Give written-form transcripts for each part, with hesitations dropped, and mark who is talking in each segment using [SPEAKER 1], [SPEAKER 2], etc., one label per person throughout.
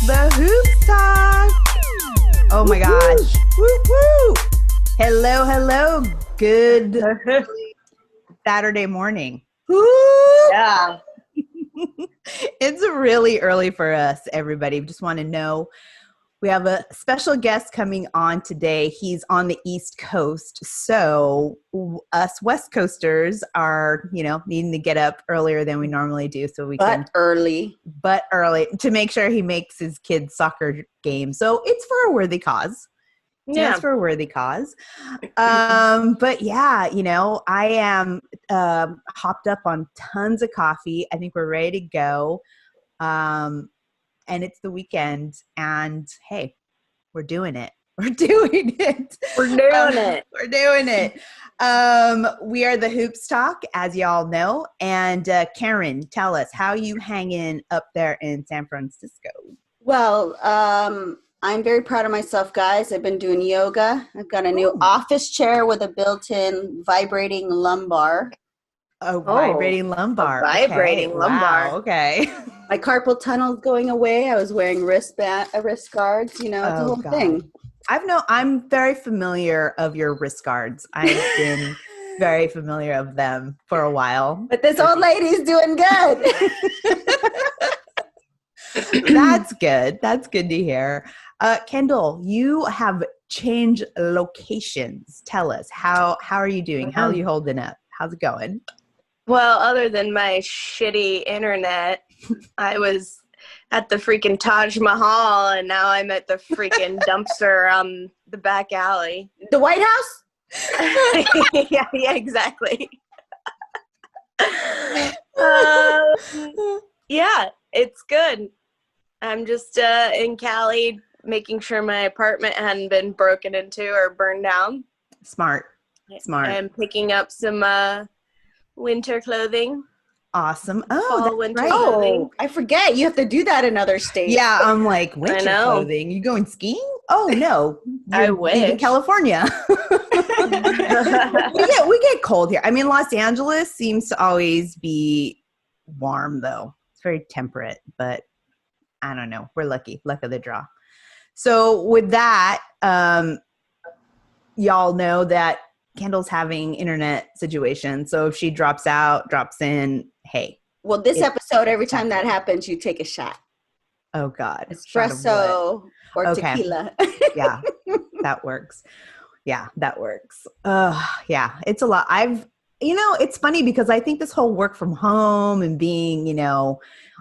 [SPEAKER 1] the Hoops Talk. Oh my gosh. Woo woo. Hello. Good Saturday morning.
[SPEAKER 2] Woo! Yeah.
[SPEAKER 1] It's really early for us, everybody. We just want to know we have a special guest coming on today. He's on the East Coast. So us West Coasters are, needing to get up earlier than we normally do so we can. But early to make sure he makes his kids' soccer game. So it's for a worthy cause.
[SPEAKER 2] Yeah.
[SPEAKER 1] It's for a worthy cause. But yeah, I am hopped up on tons of coffee. I think we're ready to go. And it's the weekend, and hey, we're doing it. We're doing it. We're doing it. We are the Hoops Talk, as y'all know. And Karen, tell us, how you hanging up there in San Francisco?
[SPEAKER 2] Well, I'm very proud of myself, guys. I've been doing yoga. I've got a new office chair with a built-in vibrating lumbar.
[SPEAKER 1] Vibrating lumbar.
[SPEAKER 2] Vibrating lumbar.
[SPEAKER 1] Wow, okay.
[SPEAKER 2] My carpal tunnel's going away. I was wearing wrist guards. It's a whole thing.
[SPEAKER 1] I'm very familiar of your wrist guards. I've been very familiar of them for a while.
[SPEAKER 2] But this old lady's doing good.
[SPEAKER 1] That's good. That's good to hear. Kendall, you have changed locations. Tell us, how are you doing? How are you holding up? How's it going?
[SPEAKER 3] Well, other than my shitty internet, I was at the freaking Taj Mahal, and now I'm at the freaking dumpster on the back alley.
[SPEAKER 2] The White House?
[SPEAKER 3] yeah, exactly. Yeah, it's good. I'm just in Cali, making sure my apartment hadn't been broken into or burned down.
[SPEAKER 1] Smart.
[SPEAKER 3] I'm picking up some winter clothing.
[SPEAKER 1] Awesome.
[SPEAKER 3] Winter
[SPEAKER 1] right.
[SPEAKER 3] clothing.
[SPEAKER 2] I forget. You have to do that in other states.
[SPEAKER 1] Yeah, I'm like, winter clothing. You going skiing? Oh, no.
[SPEAKER 3] I wish.
[SPEAKER 1] In California. we get cold here. I mean, Los Angeles seems to always be warm, though. It's very temperate, but I don't know. We're lucky. Luck of the draw. So with that, y'all know that Kendall's having internet situation. So if she drops out, drops in, hey.
[SPEAKER 2] Well, this episode, every time that happens, you take a shot.
[SPEAKER 1] Oh, God.
[SPEAKER 2] Espresso or tequila.
[SPEAKER 1] Yeah, that works. Yeah, that works. Yeah, it's a lot. It's funny because I think this whole work from home and being,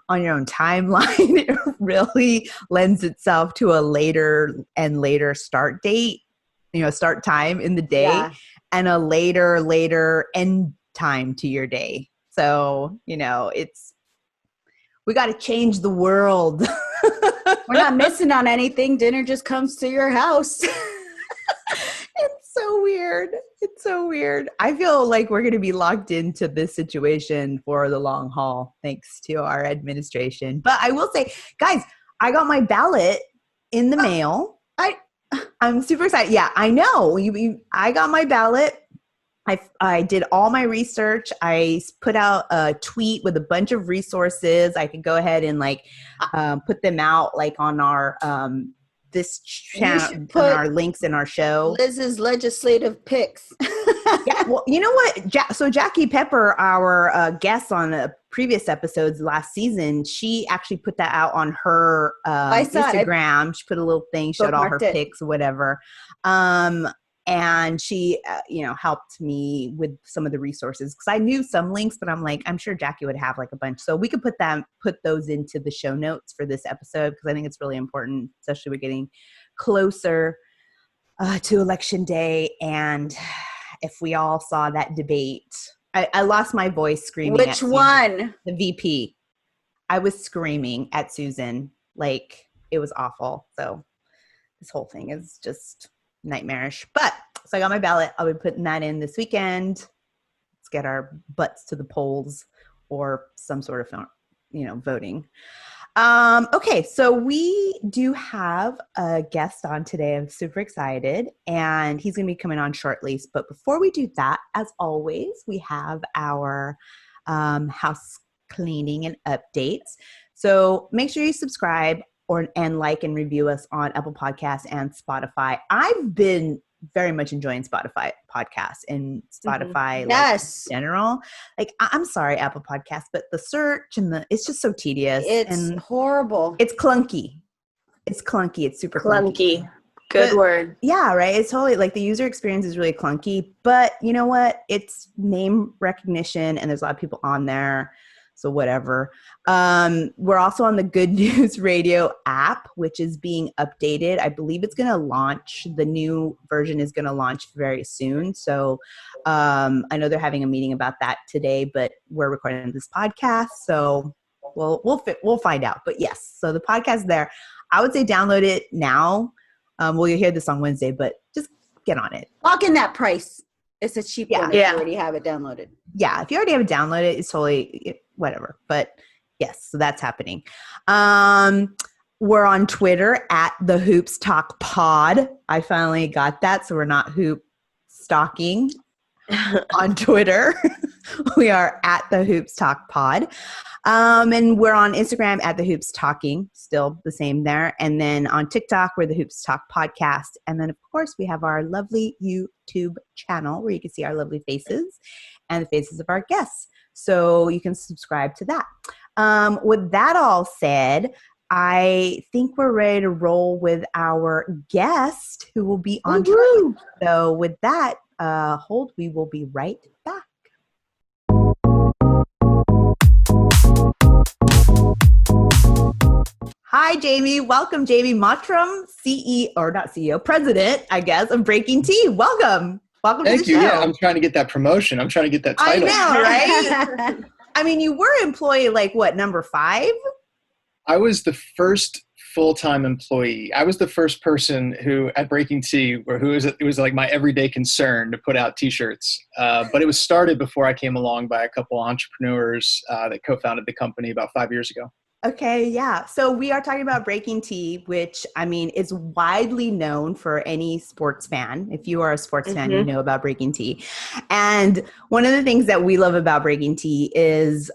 [SPEAKER 1] on your own timeline, it really lends itself to a later and later start date, start time in the day and a later end time to your day. So, we got to change the world.
[SPEAKER 2] We're not missing on anything. Dinner just comes to your house.
[SPEAKER 1] It's so weird. I feel like we're going to be locked into this situation for the long haul, thanks to our administration. But I will say, guys, I got my ballot in the mail. I'm super excited. Yeah, I know. I got my ballot. I did all my research. I put out a tweet with a bunch of resources. I could go ahead and put them out on our this channel, on our links in our show.
[SPEAKER 2] Liz's legislative picks.
[SPEAKER 1] Yeah, well, you know what? So Jackie Pepper, our guest on previous episodes last season, she actually put that out on her Instagram. She put a little thing, showed all her pics or whatever. And she, helped me with some of the resources because I knew some links, but I'm like, I'm sure Jackie would have a bunch. So we could put those into the show notes for this episode because I think it's really important, especially we're getting closer to election day. And if we all saw that debate, I lost my voice screaming.
[SPEAKER 2] Which one?
[SPEAKER 1] The VP. I was screaming at Susan. It was awful. So this whole thing is just nightmarish. But so I got my ballot. I'll be putting that in this weekend. Let's get our butts to the polls or some sort of, voting. Okay, so we do have a guest on today. I'm super excited, and he's going to be coming on shortly. But before we do that, as always, we have our house cleaning and updates. So make sure you subscribe and like and review us on Apple Podcasts and Spotify. I've been very much enjoying Spotify podcasts and Spotify like, in general. Like, I'm sorry, Apple Podcasts, but the search and it's just so tedious.
[SPEAKER 2] It's horrible.
[SPEAKER 1] It's clunky. It's clunky. It's super clunky.
[SPEAKER 3] Good word.
[SPEAKER 1] Yeah, right. It's totally like the user experience is really clunky, but you know what? It's name recognition and there's a lot of people on there. So whatever. We're also on the Good News Radio app, which is being updated. I believe it's going to launch. The new version is going to launch very soon. So I know they're having a meeting about that today, but we're recording this podcast. So we'll find out. But yes, so the podcast is there. I would say download it now. You'll hear this on Wednesday, but just get on it.
[SPEAKER 2] Lock in that price. It's a cheap one if you already have it downloaded.
[SPEAKER 1] Yeah, if you already have it downloaded, it's totally whatever. But yes, so that's happening. We're on Twitter at the Hoops Talk Pod. I finally got that, so we're not hoop stalking on Twitter. We are at the Hoops Talk Pod. And we're on Instagram at the Hoops Talking, still the same there. And then on TikTok, we're the Hoops Talk Podcast. And then, of course, we have our lovely YouTube channel where you can see our lovely faces and the faces of our guests. So you can subscribe to that. With that all said, I think we're ready to roll with our guest who will be on track. So with that, hold, we will be right back. Hi, Jamie. Welcome, Jamie Mottram, President, I guess, of Breaking Tea. Welcome. Welcome
[SPEAKER 4] Thank
[SPEAKER 1] to the
[SPEAKER 4] you.
[SPEAKER 1] show.
[SPEAKER 4] Yeah, I'm trying to get that promotion. I'm trying to get that title.
[SPEAKER 1] I know, right? I mean, you were employee number 5?
[SPEAKER 4] I was the first full-time employee. I was the first person who at Breaking Tea, it was like my everyday concern to put out T-shirts. But it was started before I came along by a couple of entrepreneurs that co-founded the company about 5 years ago.
[SPEAKER 1] Okay, yeah. So we are talking about Breaking Tea, which, I mean, is widely known for any sports fan. If you are a sports fan, you know about Breaking Tea. And one of the things that we love about Breaking Tea is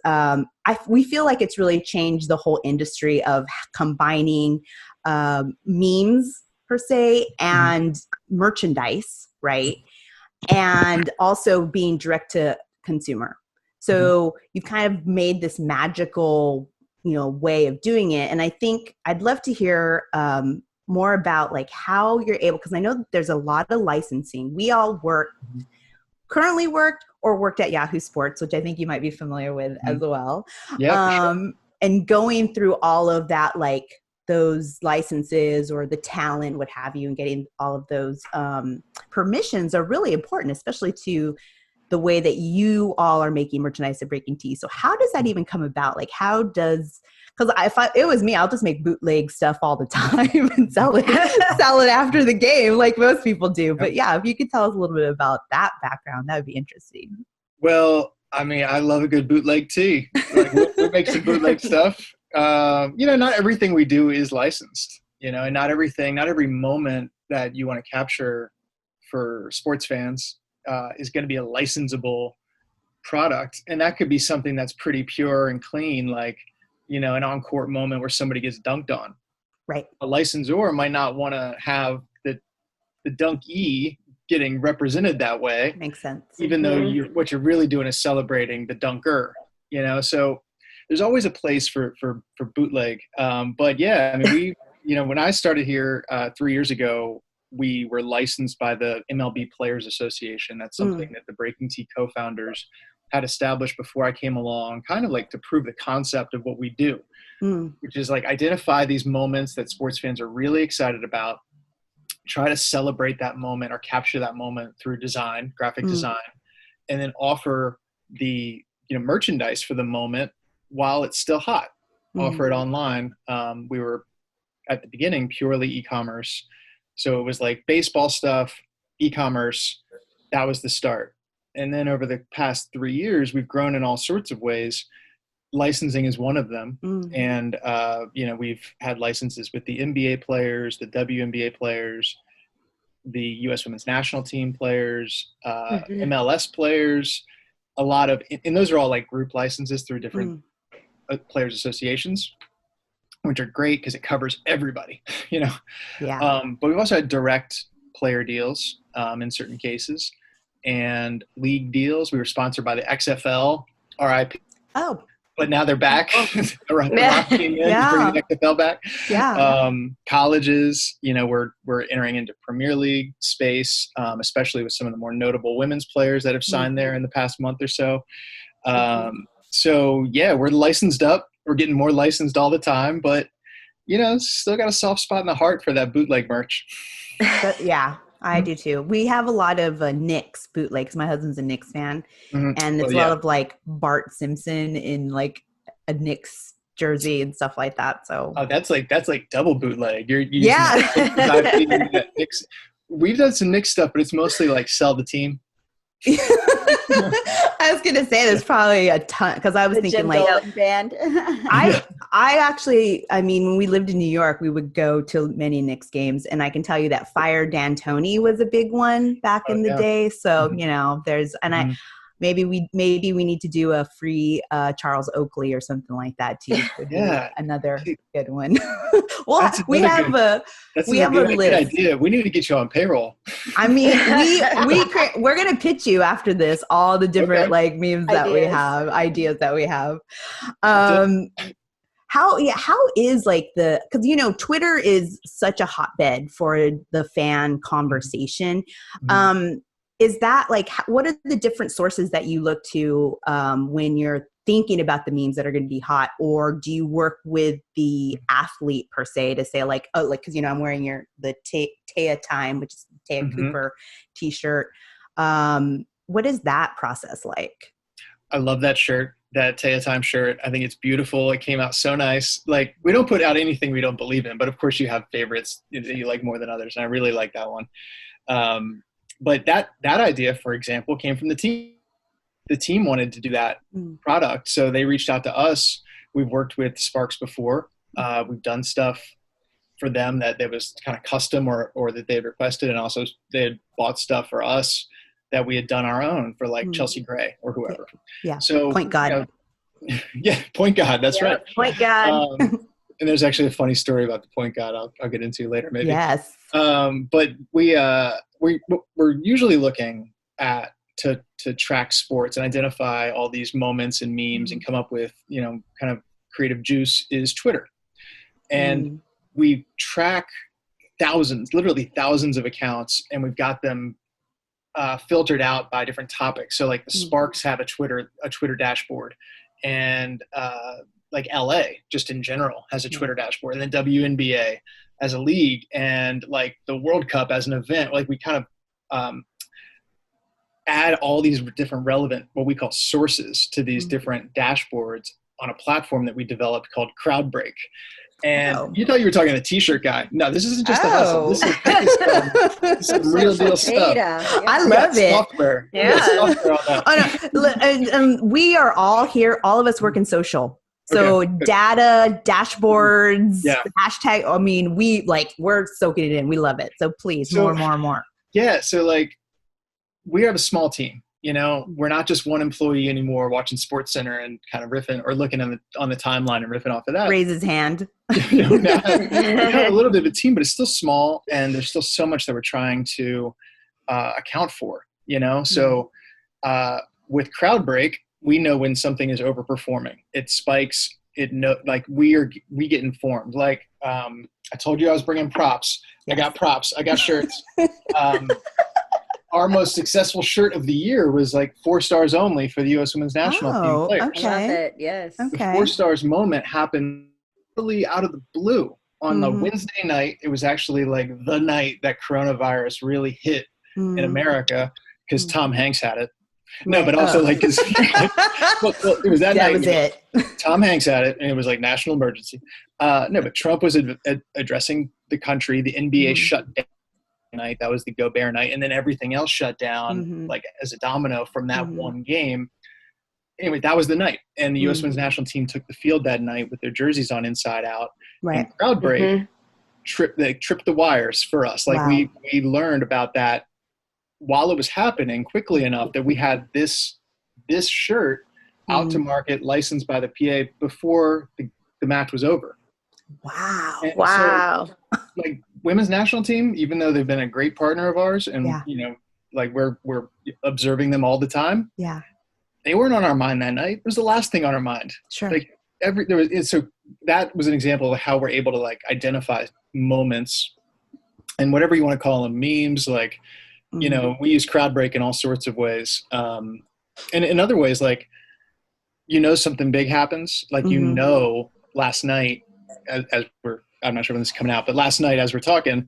[SPEAKER 1] we feel like it's really changed the whole industry of combining memes, per se, and merchandise, right? And also being direct to consumer. So you've kind of made this magical way of doing it. And I think I'd love to hear more about like how you're able, because I know there's a lot of licensing. We all currently worked at Yahoo Sports, which I think you might be familiar with as well.
[SPEAKER 4] Yeah.
[SPEAKER 1] And going through all of that, like those licenses or the talent, what have you, and getting all of those permissions are really important, especially to the way that you all are making merchandise at Breaking Tea. So how does that even come about? Like because if it was me, I'll just make bootleg stuff all the time and sell it after the game like most people do. But yeah, if you could tell us a little bit about that background, that would be interesting.
[SPEAKER 4] Well, I mean, I love a good bootleg tee. Like we'll make some bootleg stuff. Not everything we do is licensed, and not every moment that you want to capture for sports fans is going to be a licensable product. And that could be something that's pretty pure and clean, like, an on-court moment where somebody gets dunked on.
[SPEAKER 1] Right.
[SPEAKER 4] A licensor might not want to have the dunk-e getting represented that way.
[SPEAKER 1] Makes sense.
[SPEAKER 4] Even though what you're really doing is celebrating the dunker, so there's always a place for bootleg. But yeah, I mean, when I started here 3 years ago, we were licensed by the MLB Players Association. That's something that the Breaking Tea co-founders had established before I came along, kind of like to prove the concept of what we do, which is like identify these moments that sports fans are really excited about, try to celebrate that moment or capture that moment through design, graphic design, and then offer the merchandise for the moment while it's still hot. Offer it online. We were at the beginning purely e-commerce. So it was like baseball stuff, e-commerce, that was the start. And then over the past 3 years, we've grown in all sorts of ways. Licensing is one of them. And, we've had licenses with the NBA players, the WNBA players, the U.S. Women's National Team players, MLS players, and those are all like group licenses through different players associations. which are great because it covers everybody, you know.
[SPEAKER 1] Yeah.
[SPEAKER 4] But we've also had direct player deals in certain cases, and league deals. We were sponsored by the XFL, RIP.
[SPEAKER 1] Oh.
[SPEAKER 4] But now they're back. The Rock team is bringing the XFL back.
[SPEAKER 1] Yeah.
[SPEAKER 4] Colleges, you know, we're entering into Premier League space, especially with some of the more notable women's players that have signed there in the past month or so. So yeah, we're licensed up. We're getting more licensed all the time, but you know, still got a soft spot in the heart for that bootleg merch.
[SPEAKER 1] Yeah, I do too. We have a lot of Knicks bootlegs. My husband's a Knicks fan, and it's a lot of like Bart Simpson in like a Knicks jersey and stuff like that. So
[SPEAKER 4] that's like double bootleg. You're Knicks. We've done some Knicks stuff, but it's mostly like sell the team.
[SPEAKER 1] I was gonna say there's probably a ton because I was thinking like
[SPEAKER 2] band.
[SPEAKER 1] I actually, I mean, when we lived in New York, we would go to many Knicks games, and I can tell you that Fire D'Antoni was a big one back in the day. So you know, there's I maybe we need to do a free Charles Oakley or something like that too. Another good one. Well, we have a list.
[SPEAKER 4] Good idea. We need to get you on payroll.
[SPEAKER 1] I mean, we're gonna pitch you after this all the different like memes that we have, ideas that we have. How is like because you know Twitter is such a hotbed for the fan conversation. Is that like, what are the different sources that you look to when you're thinking about the memes that are going to be hot? Or do you work with the athlete per se to say like, oh, like, cause you know, I'm wearing the Taya Time, which is Taya Cooper t-shirt. What is that process like?
[SPEAKER 4] I love that shirt, that Taya Time shirt. I think it's beautiful. It came out so nice. Like, we don't put out anything we don't believe in, but of course you have favorites that you like more than others. And I really like that one. But that idea, for example, came from the team. The team wanted to do that product, so they reached out to us. We've worked with Sparks before. We've done stuff for them that was kind of custom or that they had requested, and also they had bought stuff for us that we had done our own for like Chelsea Gray or whoever.
[SPEAKER 1] Yeah.
[SPEAKER 4] So
[SPEAKER 1] Point God.
[SPEAKER 4] You know, Point God. That's right.
[SPEAKER 3] Point God.
[SPEAKER 4] And there's actually a funny story about the Point God I'll get into later, maybe.
[SPEAKER 1] Yes.
[SPEAKER 4] But we're usually looking at to track sports and identify all these moments and memes and come up with, you know, kind of creative juice is Twitter. And we track literally thousands of accounts, and we've got them filtered out by different topics. So like the Sparks have a Twitter dashboard, and like LA just in general has a Twitter dashboard, and then WNBA as a league, and like the World Cup as an event. Like we kind of add all these different relevant, what we call sources, to these different dashboards on a platform that we developed called Crowdbreak. And you thought you were talking to the t-shirt guy. No, this isn't just a hustle. This is some real deal stuff.
[SPEAKER 2] Yeah.
[SPEAKER 1] I love it.
[SPEAKER 4] Software.
[SPEAKER 3] Yeah.
[SPEAKER 1] Oh, no. And we are all here. All of us work in social. So data, dashboards, hashtag. I mean, we're soaking it in. We love it. So please, more.
[SPEAKER 4] Yeah. So like, we have a small team. You know, we're not just one employee anymore watching Sports Center and kind of riffing or looking on the timeline and riffing off of that.
[SPEAKER 1] Raise his hand.
[SPEAKER 4] You know, we have a little bit of a team, but it's still small, and there's still so much that we're trying to account for. You know, so with Crowdbreak, we know when something is overperforming. It spikes. We get informed. Like I told you, I was bringing props. Yes. I got props. I got shirts. Our most successful shirt of the year was like 4 stars only for the U.S. Women's National Team players.
[SPEAKER 1] Okay.
[SPEAKER 2] I love it. Yes.
[SPEAKER 1] Okay.
[SPEAKER 4] The 4 stars moment happened really out of the blue on the Wednesday night. It was actually like the night that coronavirus really hit in America because Tom Hanks had it. No, but also like, cause, well, it was that night.
[SPEAKER 1] Was it.
[SPEAKER 4] Tom Hanks had it, and it was like national emergency. No, but Trump was addressing the country. The NBA shut down. Night that was the Go Bear night, and then everything else shut down like as a domino from that one game. Anyway, that was the night, and the U.S. Women's National Team took the field that night with their jerseys on inside out.
[SPEAKER 1] Right.
[SPEAKER 4] And Crowdbreak tripped the wires for us. Like we learned about that while it was happening quickly enough that we had this shirt out to market, licensed by the PA before the match was over.
[SPEAKER 1] Wow.
[SPEAKER 4] And
[SPEAKER 3] Wow.
[SPEAKER 4] So, like women's national team, even though they've been a great partner of ours, and like we're observing them all the time.
[SPEAKER 1] Yeah.
[SPEAKER 4] They weren't on our mind that night. It was the last thing on our mind.
[SPEAKER 1] Sure.
[SPEAKER 4] Like so that was an example of how we're able to like identify moments and whatever you want to call them, memes, like, we use crowd break in all sorts of ways. And in other ways, like, something big happens, like, last night as I'm not sure when this is coming out, but last night as we're talking,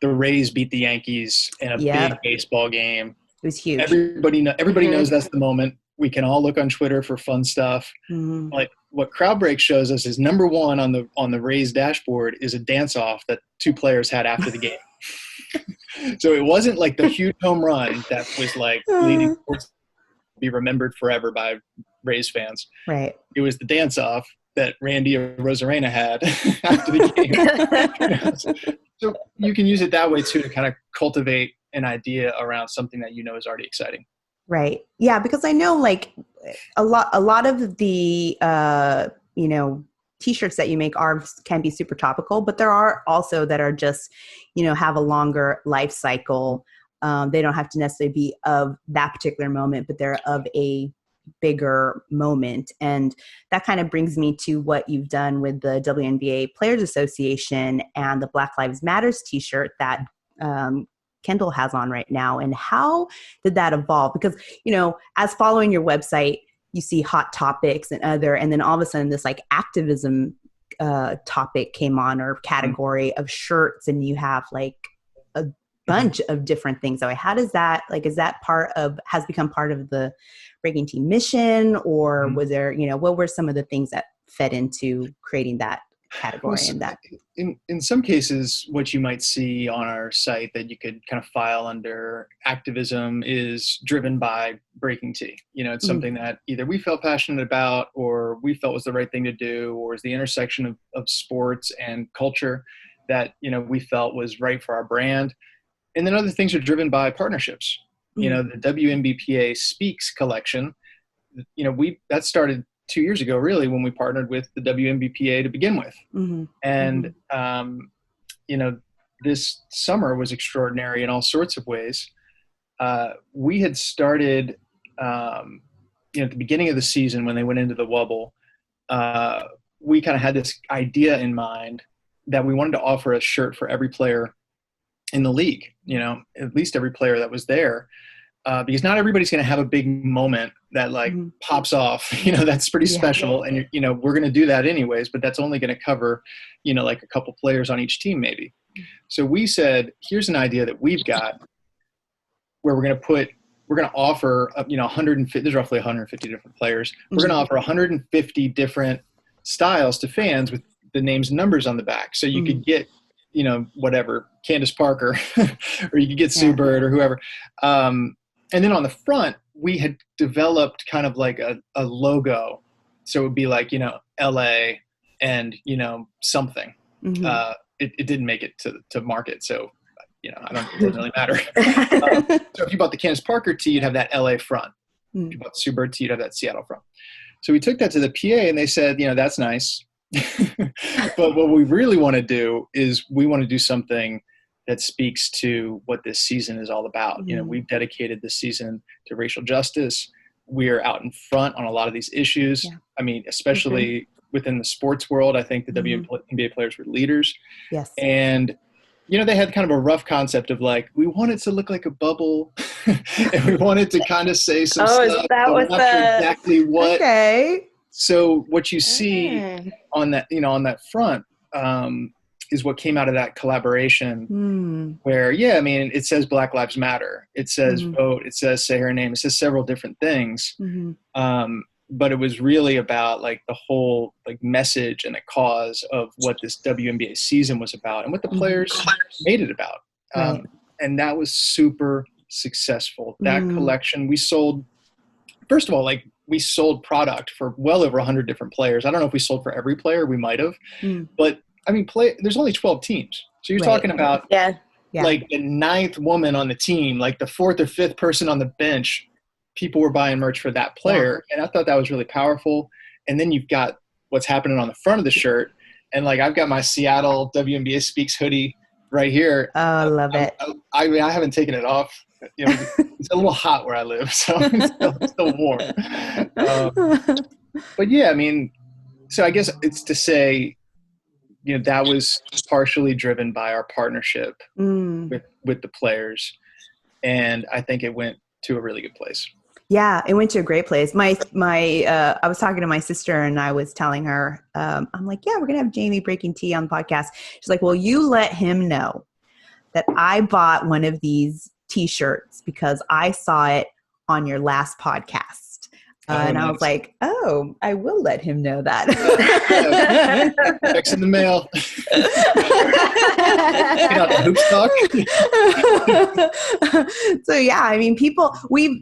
[SPEAKER 4] the Rays beat the Yankees in a big baseball game.
[SPEAKER 1] It was huge.
[SPEAKER 4] Everybody knows that's the moment. We can all look on Twitter for fun stuff. Like what crowd break shows us is number one on the Rays dashboard is a dance off that two players had after the game. So it wasn't like the huge home run that was like leading towards be remembered forever by Rays fans.
[SPEAKER 1] Right.
[SPEAKER 4] It was the dance off that Randy or Rosarena had after the game. So you can use it that way too, to kind of cultivate an idea around something that is already exciting.
[SPEAKER 1] Right. Yeah, because I know like a lot of the t-shirts that you make can be super topical, but there are also that are just, have a longer life cycle. They don't have to necessarily be of that particular moment, but they're of a bigger moment. And that kind of brings me to what you've done with the WNBA Players Association and the Black Lives Matters t-shirt that Kendall has on right now. And how did that evolve? Because, as following your website, you see hot topics and then all of a sudden this like activism topic came on, or category of shirts, and you have like a bunch of different things. So how does that, like, is that has become part of the Breaking Team mission, or was there, what were some of the things that fed into creating that category? And that
[SPEAKER 4] in some cases, what you might see on our site that you could kind of file under activism is driven by Breaking Tea. It's something that either we felt passionate about, or we felt was the right thing to do, or is the intersection of sports and culture that we felt was right for our brand. And then other things are driven by partnerships. The WNBPA Speaks collection, that started 2 years ago, really, when we partnered with the WNBPA to begin with. And, this summer was extraordinary in all sorts of ways. We had started, at the beginning of the season when they went into the wobble, we kind of had this idea in mind that we wanted to offer a shirt for every player in the league, at least every player that was there. Because not everybody's going to have a big moment that like pops off, that's pretty special. And, we're going to do that anyways, but that's only going to cover, like a couple players on each team maybe. So we said, here's an idea that we've got where we're going to offer, 150, there's roughly 150 different players. We're going to offer 150 different styles to fans with the names and numbers on the back. So you could get, whatever, Candace Parker, or you could get Sue Bird or whoever. And then on the front, we had developed kind of like a logo. So it would be like, LA and, something. It didn't make it to market. So, it doesn't really matter. So if you bought the Candace Parker tee, you'd have that LA front. If you bought the Sue Bird tee, you'd have that Seattle front. So we took that to the PA and they said, that's nice. But what we really want to do is we want to do something that speaks to what this season is all about. We've dedicated this season to racial justice. We're out in front on a lot of these issues. I mean, especially within the sports world, I think the WNBA players were leaders.
[SPEAKER 1] Yes.
[SPEAKER 4] And, they had kind of a rough concept of like, we want it to look like a bubble and we wanted to kind of say some stuff.
[SPEAKER 3] That was
[SPEAKER 4] not sure exactly what.
[SPEAKER 1] Okay.
[SPEAKER 4] So what you see on that, on that front, is what came out of that collaboration where, it says Black Lives Matter. It says vote. It says say her name. It says several different things. But it was really about like the whole like message and the cause of what this WNBA season was about and what the players made it about. And that was super successful. That collection, we sold, first of all, like we sold product for well over 100 different players. I don't know if we sold for every player. We might have, but I mean, there's only 12 teams. So you're talking about like the 9th woman on the team, like the 4th or 5th person on the bench, people were buying merch for that player. And I thought that was really powerful. And then you've got what's happening on the front of the shirt. And like, I've got my Seattle WNBA Speaks hoodie right here.
[SPEAKER 1] Oh, I love it.
[SPEAKER 4] I mean, I haven't taken it off. You know, it's a little hot where I live, so it's still warm. But yeah, I mean, so I guess it's to say, you know, that was partially driven by our partnership with the players. And I think it went to a really good place.
[SPEAKER 1] Yeah, it went to a great place. I was talking to my sister and I was telling her, I'm like, yeah, we're going to have Jamie Breaking Tea on the podcast. She's like, well, you let him know that I bought one of these t-shirts because I saw it on your last podcast. And nice. I was like, oh, I will let him know that.
[SPEAKER 4] Checks in the mail. Get out the hoop stock.
[SPEAKER 1] So yeah, I mean,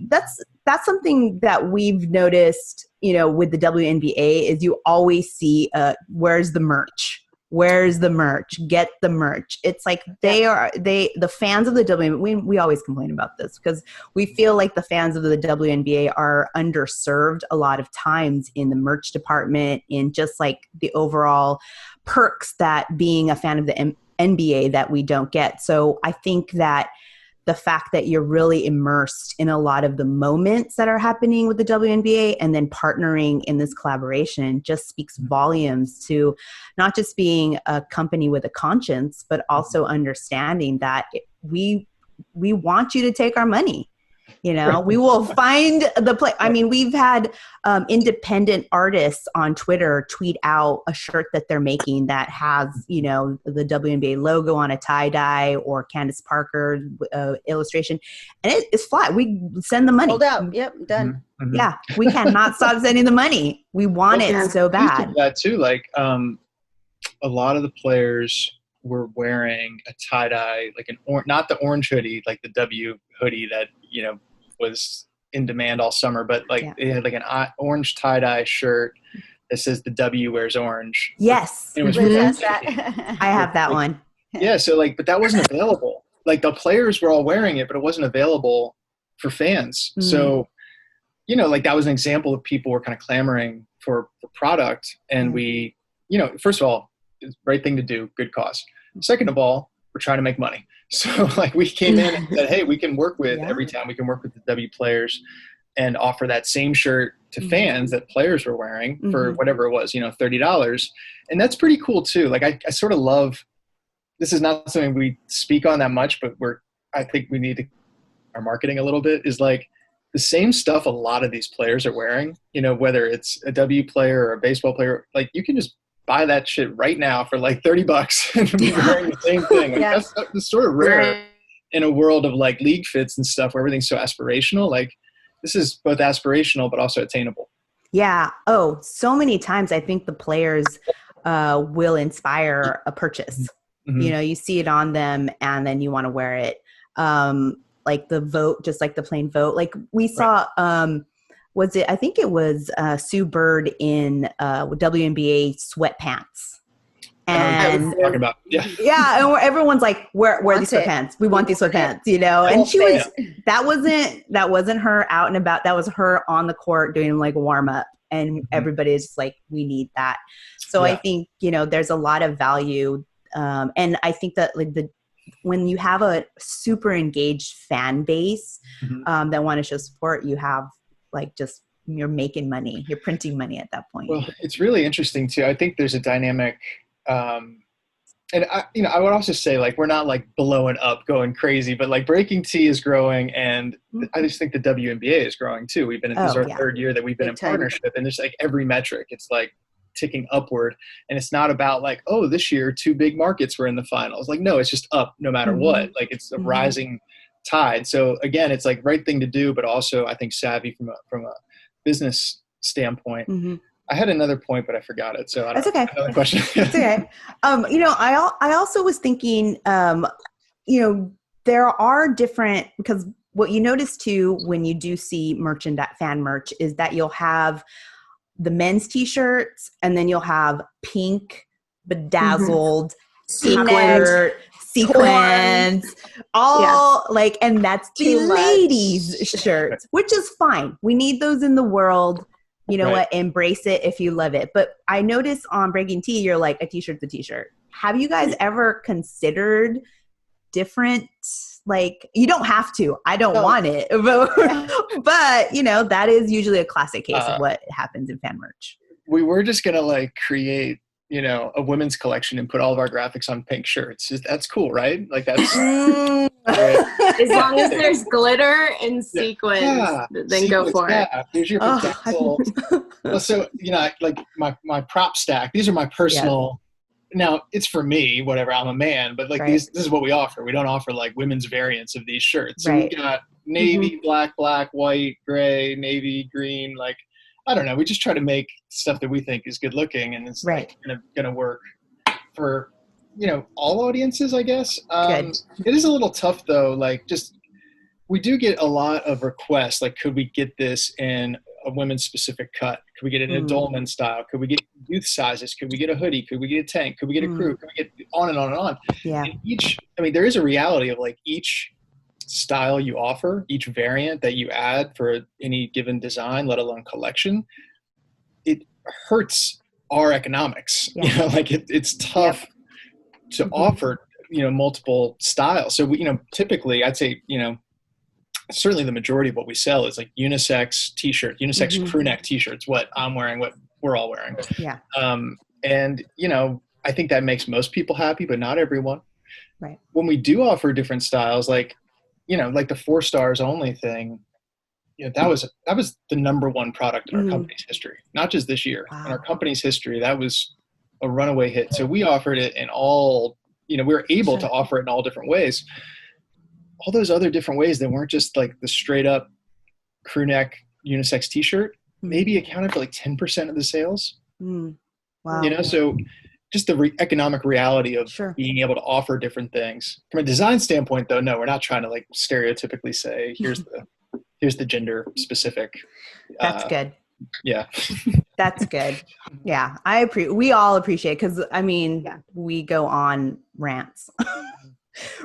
[SPEAKER 1] that's something that we've noticed, you know, with the WNBA is you always see, where's the merch? Where's the merch? Get the merch. It's like the fans of the WNBA, we always complain about this because we feel like the fans of the WNBA are underserved a lot of times in the merch department, in just like the overall perks that being a fan of the NBA that we don't get. So I think that the fact that you're really immersed in a lot of the moments that are happening with the WNBA and then partnering in this collaboration just speaks volumes to not just being a company with a conscience, but also understanding that we want you to take our money. You know, we will find the play. I mean, we've had independent artists on Twitter tweet out a shirt that they're making that has, you know, the WNBA logo on a tie-dye or Candace Parker illustration. And it is flat. We send the money.
[SPEAKER 2] Sold out. Yep, done.
[SPEAKER 4] Mm-hmm.
[SPEAKER 1] Yeah, we cannot stop sending the money. We want it so bad.
[SPEAKER 4] That too, like a lot of the players were wearing a tie-dye, like not the orange hoodie, like the W hoodie that, you know, was in demand all summer, but like it had like an orange tie-dye shirt that says the W wears orange.
[SPEAKER 1] Yes.
[SPEAKER 4] It was
[SPEAKER 1] I have that one.
[SPEAKER 4] Yeah. So like, but that wasn't available. Like the players were all wearing it, but it wasn't available for fans. Mm. So, you know, like that was an example of people were kind of clamoring for product. And we, you know, first of all, it's the right thing to do, good cause. Second of all, we're trying to make money. So like we came in and said, hey, we can work with every time we can work with the W players and offer that same shirt to fans that players were wearing for whatever it was, you know, $30. And that's pretty cool too. Like I sort of love, this is not something we speak on that much, but I think we need to our marketing a little bit is like the same stuff a lot of these players are wearing, you know, whether it's a W player or a baseball player, like you can just buy that shit right now for like $30 and be wearing the same thing. Like that's sort of rare in a world of like league fits and stuff where everything's so aspirational. Like this is both aspirational, but also attainable.
[SPEAKER 1] Yeah. Oh, so many times I think the players will inspire a purchase. You know, you see it on them and then you want to wear it. Like the vote, just like the plain vote. Like we saw, I think it was Sue Bird in WNBA sweatpants. And
[SPEAKER 4] talking about,
[SPEAKER 1] and everyone's like, where are these sweatpants? We want these sweatpants, you know? And she was, that wasn't her out and about. That was her on the court doing like warm up. And everybody is just like, we need that. So I think, you know, there's a lot of value. And I think that like when you have a super engaged fan base that want to show support, you have like just you're making money, you're printing money at that point.
[SPEAKER 4] Well, it's really interesting too. I think there's a dynamic, and I would also say like we're not like blowing up, going crazy, but like Breaking Tea is growing, and I just think the WNBA is growing too. We've been this is our third year that we've been in partnership, and there's like every metric, it's like ticking upward, and it's not about like, oh, this year 2 big markets were in the finals. Like no, it's just up no matter what. Like it's a rising tide. So again, it's like right thing to do, but also I think savvy from a business standpoint. I had another point, but I forgot it. So
[SPEAKER 1] that's okay.
[SPEAKER 4] Another question.
[SPEAKER 1] It's okay. You know, I also was thinking, you know, there are different, because what you notice too when you do see fan merch is that you'll have the men's t-shirts and then you'll have pink bedazzled sequins, all like, and that's the ladies' shirts, which is fine. We need those in the world. you know what, embrace it if you love it. But I noticed on Breaking Tea, you're like, a t-shirt's a t-shirt. Have you guys ever considered different, like, you don't have to, I don't want it, but you know, that is usually a classic case of what happens in fan merch.
[SPEAKER 4] We were just going to like create, you know, a women's collection and put all of our graphics on pink shirts. That's cool, right? Like that's
[SPEAKER 3] as long as there's glitter and sequins, then go for it.
[SPEAKER 4] Here's your pencil. Well, so, you know, like my prop stack, these are my personal, now it's for me, whatever, I'm a man, but like this is what we offer. We don't offer like women's variants of these shirts. So we got navy, black, white, gray, navy, green, like, I don't know. We just try to make stuff that we think is good looking, and it's like gonna work for, you know, all audiences, I guess. It is a little tough though. Like, just we do get a lot of requests. Like, could we get this in a women's specific cut? Could we get it in a dolman style? Could we get youth sizes? Could we get a hoodie? Could we get a tank? Could we get a crew? Could we get on and on and on? Yeah. And I mean, there is a reality of like each style you offer, each variant that you add for any given design, let alone collection, it hurts our economics. You know, like it's tough to offer, you know, multiple styles. So we, you know, typically I'd say, you know, certainly the majority of what we sell is like unisex t-shirt, unisex crew neck t-shirts, what I'm wearing, what we're all wearing. Yeah. And, you know, I think that makes most people happy, but not everyone. Right. When we do offer different styles, like, you know, like the 4 stars only thing, you know, that was the #1 product in our company's history, not just this year. In our company's history, that was a runaway hit. So we offered it in all, you know, we were able to offer it in all different ways. All those other different ways that weren't just like the straight up crew neck unisex t-shirt, maybe accounted for like 10% of the sales. Wow. You know, so just the economic reality of being able to offer different things. From a design standpoint, though, no, we're not trying to like stereotypically say, here's the gender specific.
[SPEAKER 1] That's good.
[SPEAKER 4] Yeah.
[SPEAKER 1] That's good. Yeah. We all appreciate, because I mean, we go on rants.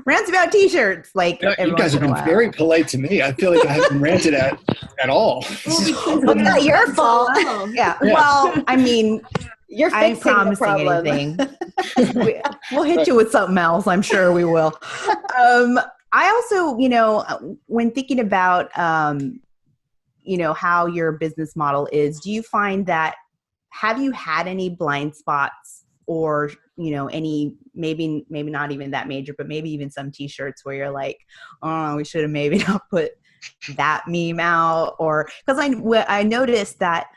[SPEAKER 1] Rants about t-shirts. Like,
[SPEAKER 4] you guys have been very polite to me. I feel like I haven't ranted at all.
[SPEAKER 2] Well, it's not your fault.
[SPEAKER 1] Yeah. Well, I mean, I ain't promising anything. We'll hit you with something else. I'm sure we will. I also, you know, when thinking about, you know, how your business model is, do you find that, have you had any blind spots, or, you know, any, maybe not even that major, but maybe even some t-shirts where you're like, oh, we should have maybe not put that meme out? Or, because I noticed that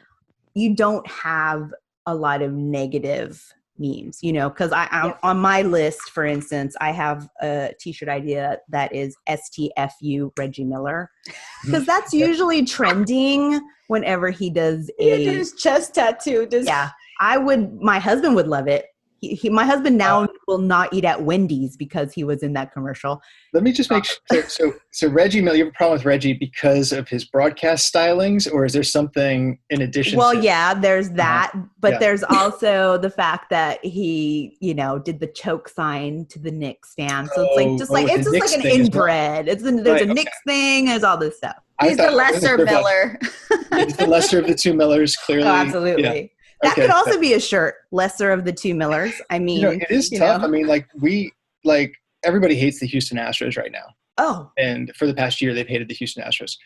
[SPEAKER 1] you don't have a lot of negative memes, you know, because I'm on my list, for instance, I have a t-shirt idea that is STFU Reggie Miller, because that's usually trending whenever he does
[SPEAKER 2] his chest tattoo.
[SPEAKER 1] My husband would love it. My husband now will not eat at Wendy's because he was in that commercial.
[SPEAKER 4] Let me just make sure. So Reggie Miller, you have a problem with Reggie because of his broadcast stylings, or is there something in addition?
[SPEAKER 1] Well, there's that, but there's also the fact that he, you know, did the choke sign to the Knicks fan. So it's like it's just like an inbred. There's a Knicks thing. There's all this stuff.
[SPEAKER 2] He's the lesser Miller.
[SPEAKER 4] He's the lesser of the two Millers, clearly.
[SPEAKER 1] Oh, absolutely. Yeah. That could also be a shirt, lesser of the two Millers. I mean,
[SPEAKER 4] you know, it is tough. I mean, like everybody hates the Houston Astros right now.
[SPEAKER 1] Oh.
[SPEAKER 4] And for the past year, they've hated the Houston Astros.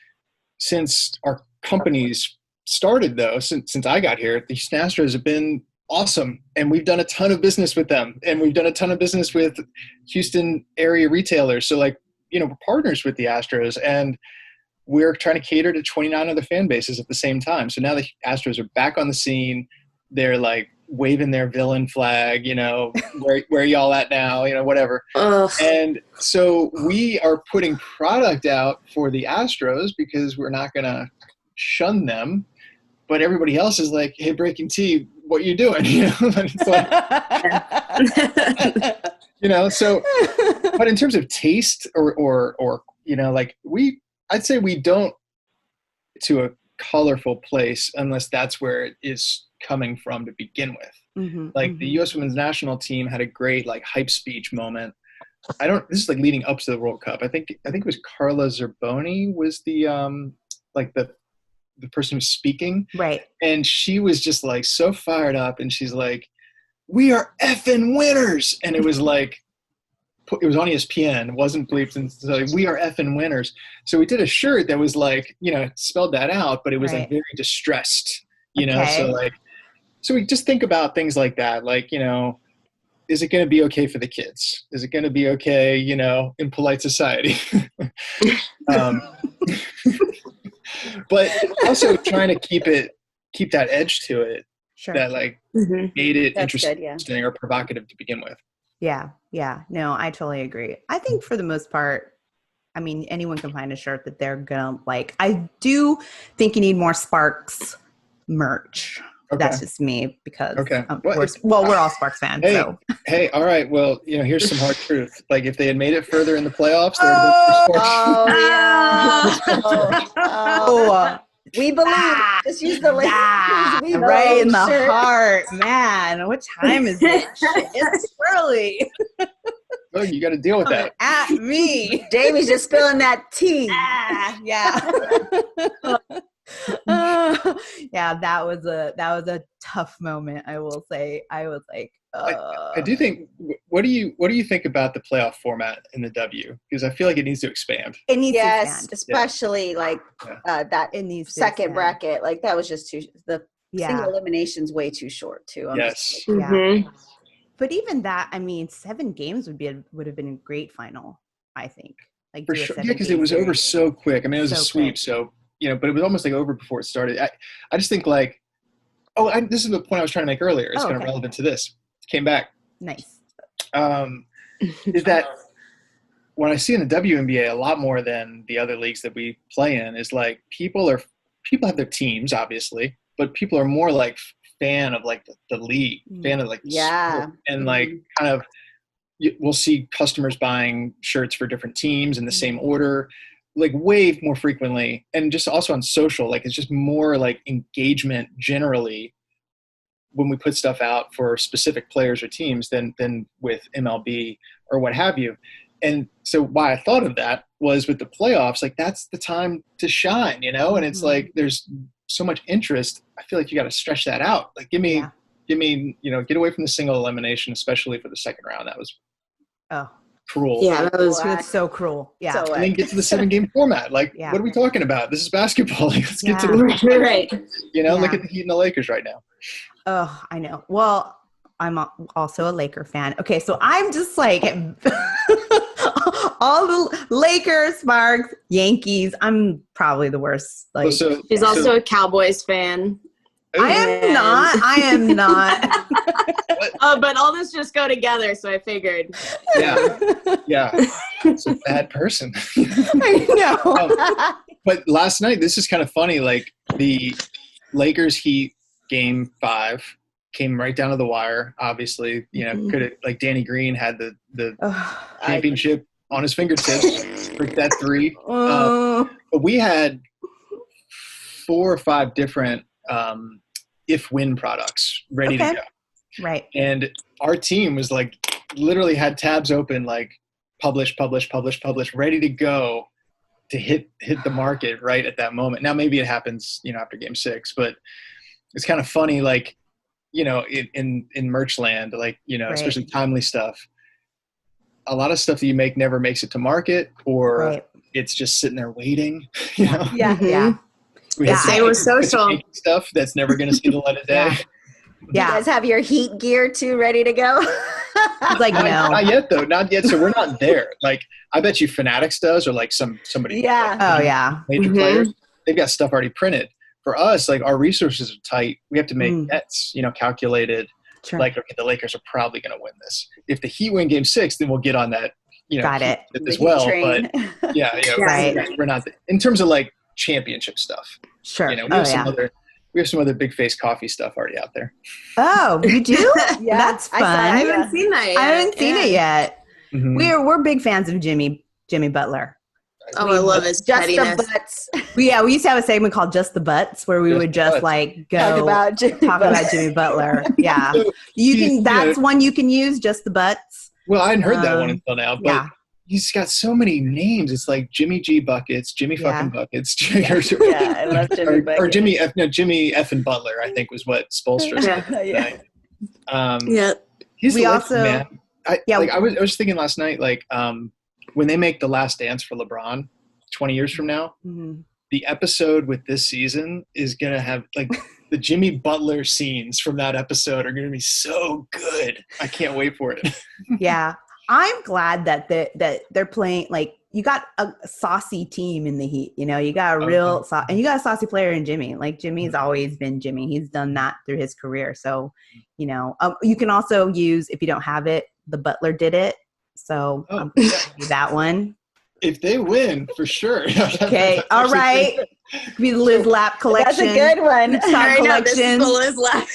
[SPEAKER 4] Since our companies started, though, since I got here, the Houston Astros have been awesome. And we've done a ton of business with them. And we've done a ton of business with Houston area retailers. So, like, you know, we're partners with the Astros. And we're trying to cater to 29 other fan bases at the same time. So now the Astros are back on the scene. They're like waving their villain flag, you know, where y'all at now, you know, whatever. And so we are putting product out for the Astros because we're not going to shun them. But everybody else is like, hey, Breaking Tea, what you doing? You know, and it's like, you know, so, but in terms of taste or, you know, like I'd say we don't to a colorful place unless that's where it is coming from to begin with. The U.S. Women's National Team had a great like hype speech moment. This is like leading up to the World Cup. I think it was Carla Zerboni was the the person who's speaking.
[SPEAKER 1] Right.
[SPEAKER 4] And she was just like so fired up, and she's like, "We are effing winners." And it was like, it was on ESPN, it wasn't bleeped, and so like, "We are effing winners." So we did a shirt that was like, spelled that out, but it was like very distressed, so like, so we just think about things like that. Like, is it going to be okay for the kids? Is it going to be okay, in polite society? But also trying to keep that edge to it, that like made it interesting or provocative to begin with.
[SPEAKER 1] Yeah. No, I totally agree. I think for the most part, I mean, anyone can find a shirt that they're gonna like. I do think you need more Sparks merch. Okay. That's just me because we're all Sparks fans.
[SPEAKER 4] Hey, all right. Well, here's some hard truth. Like if they had made it further in the playoffs,
[SPEAKER 2] we believe. Just use the link.
[SPEAKER 1] Right in the heart, man. What time is it? It's early.
[SPEAKER 4] Oh, you got to deal with that.
[SPEAKER 1] At me,
[SPEAKER 2] Jamie's just spilling that tea.
[SPEAKER 1] Yeah. That was a tough moment. I will say. I was like,
[SPEAKER 4] I do think. What do you think about the playoff format in the W? Because I feel like it needs to expand.
[SPEAKER 1] It needs to expand,
[SPEAKER 2] especially like that in the second bracket. Like that was just single elimination's way too short too.
[SPEAKER 1] But even that, I mean, 7 games would have been a great final. I think, like
[SPEAKER 4] for sure, because it was over so quick. I mean, it was a sweep, so. But it was almost like over before it started. I just think like, this is the point I was trying to make earlier. It's kind of relevant to this. Came back.
[SPEAKER 1] Nice.
[SPEAKER 4] Is that what I see in the WNBA a lot more than the other leagues that we play in is like people have their teams, obviously, but people are more like fan of like the league, fan of like the sport, and like kind of we'll see customers buying shirts for different teams in the same order. Like way more frequently, and just also on social, like it's just more like engagement generally when we put stuff out for specific players or teams than with MLB or what have you. And so why I thought of that was with the playoffs, like that's the time to shine, and it's like there's so much interest. I feel like you got to stretch that out. Like give me, get away from the single elimination, especially for the second round. That was cruel.
[SPEAKER 1] Yeah, that was so cruel. Yeah.
[SPEAKER 4] And then get to the 7-game format. Like, what are we talking about? This is basketball. Like, let's get to the
[SPEAKER 3] right.
[SPEAKER 4] Look at the Heat and the Lakers right now.
[SPEAKER 1] Oh, I know. Well, I'm also a Laker fan. Okay, so I'm just like all the Lakers, Sparks, Yankees. I'm probably the worst. Like,
[SPEAKER 3] she's also a Cowboys fan.
[SPEAKER 1] I am not.
[SPEAKER 3] But all this just go together, so I figured.
[SPEAKER 4] Yeah. It's a bad person.
[SPEAKER 1] I know.
[SPEAKER 4] But last night, this is kind of funny. Like the Lakers Heat game 5 came right down to the wire. Obviously, could have like Danny Green had the championship on his fingertips. Freaked that 3. But we had 4 or 5 different if-win products ready to go.
[SPEAKER 1] Right.
[SPEAKER 4] And our team was like literally had tabs open, like publish, ready to go to hit the market right at that moment. Now maybe it happens, after game 6, but it's kind of funny, like, in merch land, like, especially timely stuff. A lot of stuff that you make never makes it to market, or it's just sitting there waiting.
[SPEAKER 1] Yeah.
[SPEAKER 3] Same with social
[SPEAKER 4] stuff that's never going to see the light of day.
[SPEAKER 2] You guys have your Heat gear too ready to go?
[SPEAKER 1] It's like, no.
[SPEAKER 4] Not yet, though. Not yet. So we're not there. Like, I bet you Fanatics does, or like somebody.
[SPEAKER 2] Yeah.
[SPEAKER 4] Major players. They've got stuff already printed. For us, like our resources are tight. We have to make bets, calculated. Sure. Like, okay, the Lakers are probably going to win this. If the Heat win game 6, then we'll get on that,
[SPEAKER 1] got it
[SPEAKER 4] as well. But
[SPEAKER 1] right.
[SPEAKER 4] We're not in terms of like championship stuff.
[SPEAKER 1] Sure.
[SPEAKER 4] We have some other big face coffee stuff already out there.
[SPEAKER 1] Oh, you do?
[SPEAKER 2] Yeah,
[SPEAKER 1] that's fun.
[SPEAKER 3] I haven't seen that yet.
[SPEAKER 1] I haven't seen it yet. Mm-hmm. We're big fans of Jimmy Butler.
[SPEAKER 3] Oh, I love his pettiness.
[SPEAKER 2] The butts.
[SPEAKER 1] We used to have a segment called Just the Butts, where we would just like go talk about Jimmy Butler. Yeah, so that's one you can use. Just the Butts.
[SPEAKER 4] Well, I hadn't heard that one until now, but he's got so many names. It's like Jimmy G Buckets, Jimmy fucking Buckets.
[SPEAKER 2] I love Jimmy Buckets.
[SPEAKER 4] Or Jimmy effing Butler, I think was what Spoelstra said. He's also, man. I was thinking last night, like, when they make The Last Dance for LeBron 20 years from now, the episode with this season is going to have, like, the Jimmy Butler scenes from that episode are going to be so good. I can't wait for it.
[SPEAKER 1] Yeah. I'm glad that they're playing, like, you got a saucy team in the Heat, you know, you got a real and you got a saucy player in Jimmy. Like, Jimmy's always been Jimmy. He's done that through his career. So, you know, you can also use, if you don't have it, the Butler did it. So that one.
[SPEAKER 4] If they win, for sure.
[SPEAKER 1] Okay. All right. Be the Liz Lap collection.
[SPEAKER 2] That's a good one.
[SPEAKER 1] Collection.
[SPEAKER 3] This is the Liz Lap.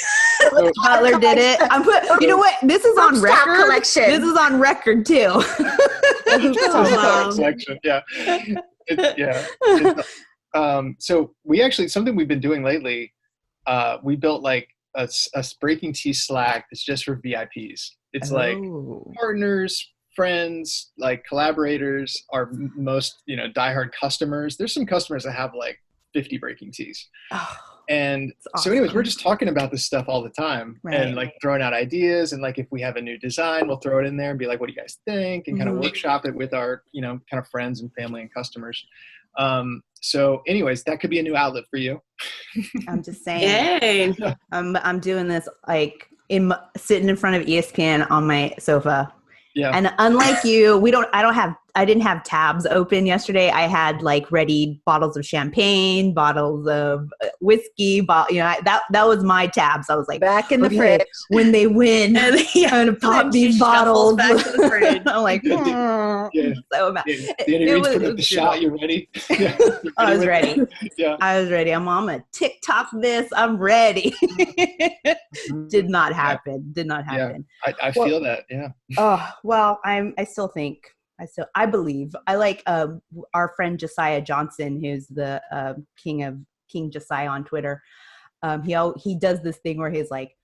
[SPEAKER 1] Butler did it. You know what? This is on record. Collection. This is on record too.
[SPEAKER 4] Collection. Yeah. So we actually, something we've been doing lately, we built like a Breaking Tea Slack that's just for VIPs. It's like partners, friends, like collaborators, our most, you know, diehard customers. There's some customers that have like 50 Breaking Teas. And so anyways, we're just talking about this stuff all the time and like throwing out ideas. And like, if we have a new design, we'll throw it in there and be like, what do you guys think? And kind of workshop it with our, you know, kind of friends and family and customers. So anyways, that could be a new outlet for you.
[SPEAKER 1] I'm just saying, I'm doing this like sitting in front of ESPN on my sofa. Yeah. And unlike you, I didn't have tabs open yesterday. I had like ready bottles of champagne, bottles of whiskey, you know, that was my tabs. I was like,
[SPEAKER 2] back in the fridge.
[SPEAKER 1] When they win, I'm going to pop these bottles.
[SPEAKER 3] Back to the fridge.
[SPEAKER 1] I'm like, so mad.
[SPEAKER 4] Put up the shot. You ready? Yeah.
[SPEAKER 1] I was ready. Yeah. I was ready. I'm going to TikTok this. I'm ready. Did not happen.
[SPEAKER 4] Yeah. I feel that. Yeah.
[SPEAKER 1] Oh, well, I believe. I like our friend Josiah Johnson, who's the King Josiah on Twitter. He does this thing where he's like,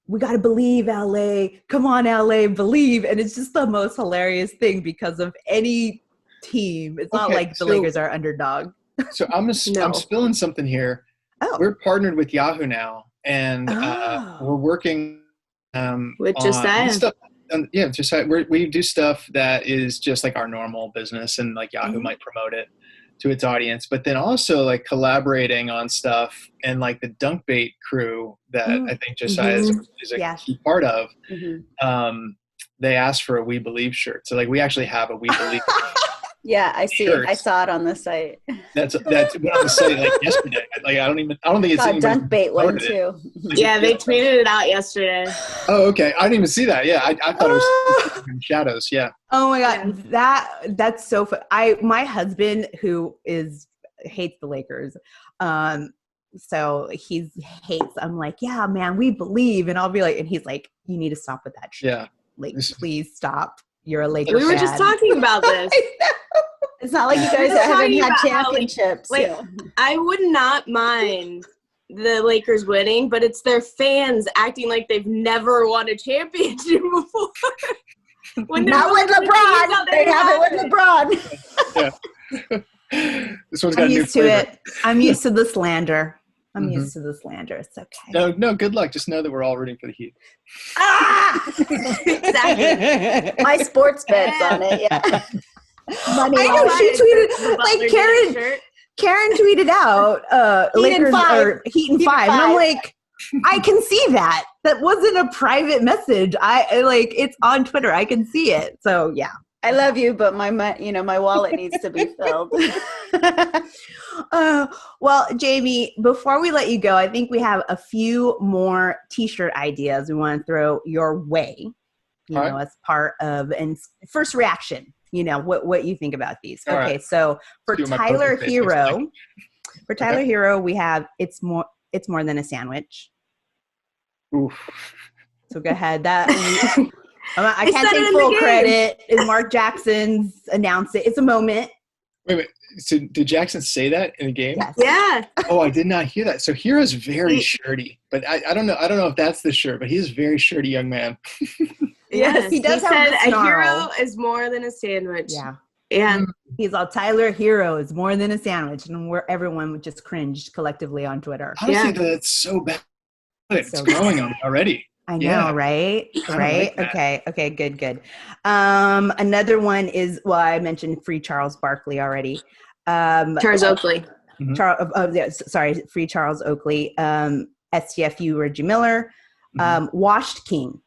[SPEAKER 1] we got to believe, LA. Come on, LA, believe. And it's just the most hilarious thing because of any team. It's not like the Lakers are underdog.
[SPEAKER 4] So I'm spilling something here. We're partnered with Yahoo now, and we're working
[SPEAKER 3] with Josiah.
[SPEAKER 4] Stuff. Just we do stuff that is just like our normal business, and like Yahoo might promote it to its audience, but then also like collaborating on stuff, and like the Dunk Bait crew that I think Josiah is a key part of. They asked for a We Believe shirt, so like we actually have a We Believe.
[SPEAKER 2] Yeah, I see it. I saw it on the site.
[SPEAKER 4] That's on the site like yesterday. Like I don't think it's
[SPEAKER 2] a Dunk Bait one too.
[SPEAKER 3] Yeah, they tweeted it out yesterday.
[SPEAKER 4] Oh, okay. I didn't even see that. Yeah, I thought it was in shadows. Yeah.
[SPEAKER 1] Oh my God, that's so fun. My husband who hates the Lakers, so he hates. I'm like, yeah, man, we believe, and I'll be like, and he's like, you need to stop with that shit. Yeah, like please stop. You're a Lakers fan.
[SPEAKER 3] We were just talking about this.
[SPEAKER 2] It's not like you guys haven't had championships.
[SPEAKER 3] I would not mind the Lakers winning, but it's their fans acting like they've never won a championship before.
[SPEAKER 2] Not with LeBron. They have it with LeBron.
[SPEAKER 4] Yeah. This one's got a new flavor.
[SPEAKER 1] I'm used to the slander. I'm used to the slander. It's okay.
[SPEAKER 4] No, good luck. Just know that we're all rooting for the Heat.
[SPEAKER 2] Exactly. My sports bet's on it, yeah.
[SPEAKER 1] I know she tweeted, like Karen tweeted out Lakers or Heat and 5. And I'm like, I can see that. That wasn't a private message. It's on Twitter. I can see it. So yeah.
[SPEAKER 2] I love you, but my wallet needs to be filled.
[SPEAKER 1] Well, Jamie, before we let you go, I think we have a few more T-shirt ideas we want to throw your way, as part of, and first reaction, what you think about these. Okay, right. So for Tyler Hero, we have it's more than a sandwich.
[SPEAKER 4] Oof.
[SPEAKER 1] So go ahead. I can't take full credit. Mark Jackson's announced it. It's a moment.
[SPEAKER 4] Wait. So did Jackson say that in the game?
[SPEAKER 1] Yes.
[SPEAKER 3] Yeah.
[SPEAKER 4] Oh, I did not hear that. So Hero's very shirty, but I don't know if that's the shirt, but he's a very shirty young man.
[SPEAKER 3] Yes,
[SPEAKER 1] he does have
[SPEAKER 3] said
[SPEAKER 1] the
[SPEAKER 3] a
[SPEAKER 1] snarl.
[SPEAKER 3] hero is more than a sandwich.
[SPEAKER 1] Yeah.
[SPEAKER 3] Yeah.
[SPEAKER 1] He's all, Tyler, hero is more than a sandwich. And everyone just cringed collectively on Twitter.
[SPEAKER 4] Honestly, that's so bad. It's
[SPEAKER 1] So
[SPEAKER 4] growing on me already.
[SPEAKER 1] I know, right? Right?
[SPEAKER 4] Like
[SPEAKER 1] okay, good. Another one is, well, I mentioned Free Charles Barkley already.
[SPEAKER 3] Charles Oakley.
[SPEAKER 1] Free Charles Oakley. STFU Reggie Miller. Washed King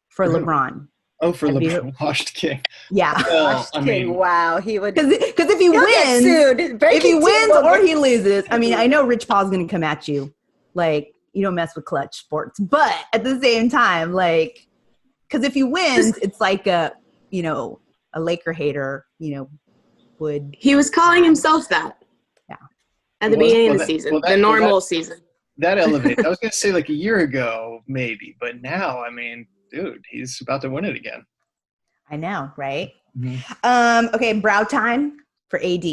[SPEAKER 1] for LeBron.
[SPEAKER 4] Oh, for LeBron, Washed King.
[SPEAKER 1] Yeah.
[SPEAKER 2] Washed King. Wow. He would.
[SPEAKER 1] Because if he wins,
[SPEAKER 2] if he
[SPEAKER 1] wins or he loses, I mean, I know Rich Paul's going to come at you. Like, you don't mess with clutch sports. But at the same time, like, because if he wins, it's like a Laker hater, would.
[SPEAKER 3] He was calling himself that.
[SPEAKER 1] Yeah.
[SPEAKER 3] At the beginning of the season, the normal season.
[SPEAKER 4] That elevated. I was going to say like a year ago, maybe. But now, I mean, dude, he's about to win it again.
[SPEAKER 1] I know, right? Mm-hmm. Okay, brow time for AD.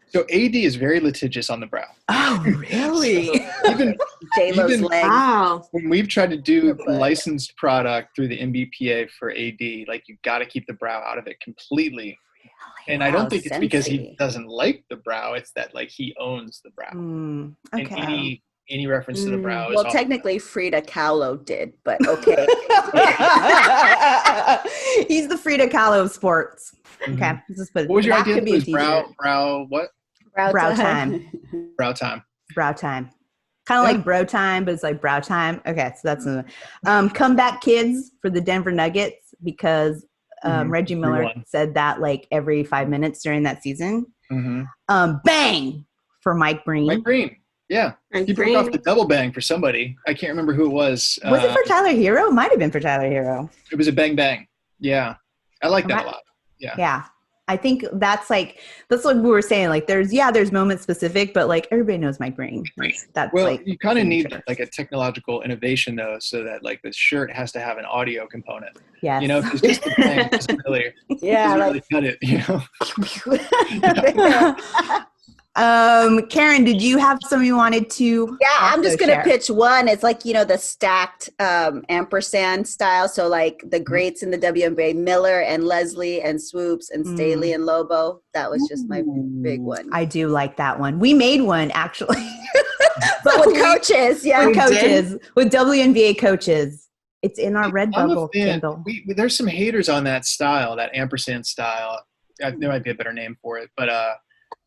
[SPEAKER 4] So AD is very litigious on the brow.
[SPEAKER 1] Oh, really?
[SPEAKER 4] So even
[SPEAKER 2] J-Lo's legs.
[SPEAKER 3] Wow.
[SPEAKER 4] When we've tried to do licensed product through the MBPA for AD, like you got to keep the brow out of it completely. And I don't think it's because he doesn't like the brow. It's that like he owns the brow.
[SPEAKER 1] Okay.
[SPEAKER 4] And any reference to the brow is
[SPEAKER 2] well, technically Frida Kahlo did, but okay.
[SPEAKER 1] He's the Frida Kahlo of sports. Okay.
[SPEAKER 4] What was your idea? Was brow what?
[SPEAKER 1] Brow time.
[SPEAKER 4] Brow time.
[SPEAKER 1] Brow time. Kind of like bro time, but it's like brow time. Okay, so that's comeback kids for the Denver Nuggets because Reggie Miller said that like every 5 minutes during that season. Bang for Mike Breen.
[SPEAKER 4] Mike Breen. Yeah. He broke off the double bang for somebody. I can't remember who it was.
[SPEAKER 1] Was it for Tyler Hero? Might have been for Tyler Hero.
[SPEAKER 4] It was a bang bang. Yeah. I like that a lot. Yeah.
[SPEAKER 1] Yeah. I think that's what we were saying. Like there's moments specific, but like everybody knows Mike Breen. That's
[SPEAKER 4] you kind of need like a technological innovation though, so that like the shirt has to have an audio component.
[SPEAKER 1] Yeah.
[SPEAKER 4] Because just the thing doesn't really, really cut it,
[SPEAKER 1] Karen, did you have something you wanted to?
[SPEAKER 2] Yeah, I'm just going to pitch one. It's like, the stacked ampersand style. So like the greats in the WNBA, Miller and Leslie and Swoops and Staley and Lobo. That was just my big one.
[SPEAKER 1] I do like that one. We made one actually.
[SPEAKER 2] But with coaches,
[SPEAKER 1] with WNBA coaches. It's in our Redbubble Kindle.
[SPEAKER 4] There's some haters on that style, that ampersand style. There might be a better name for it, but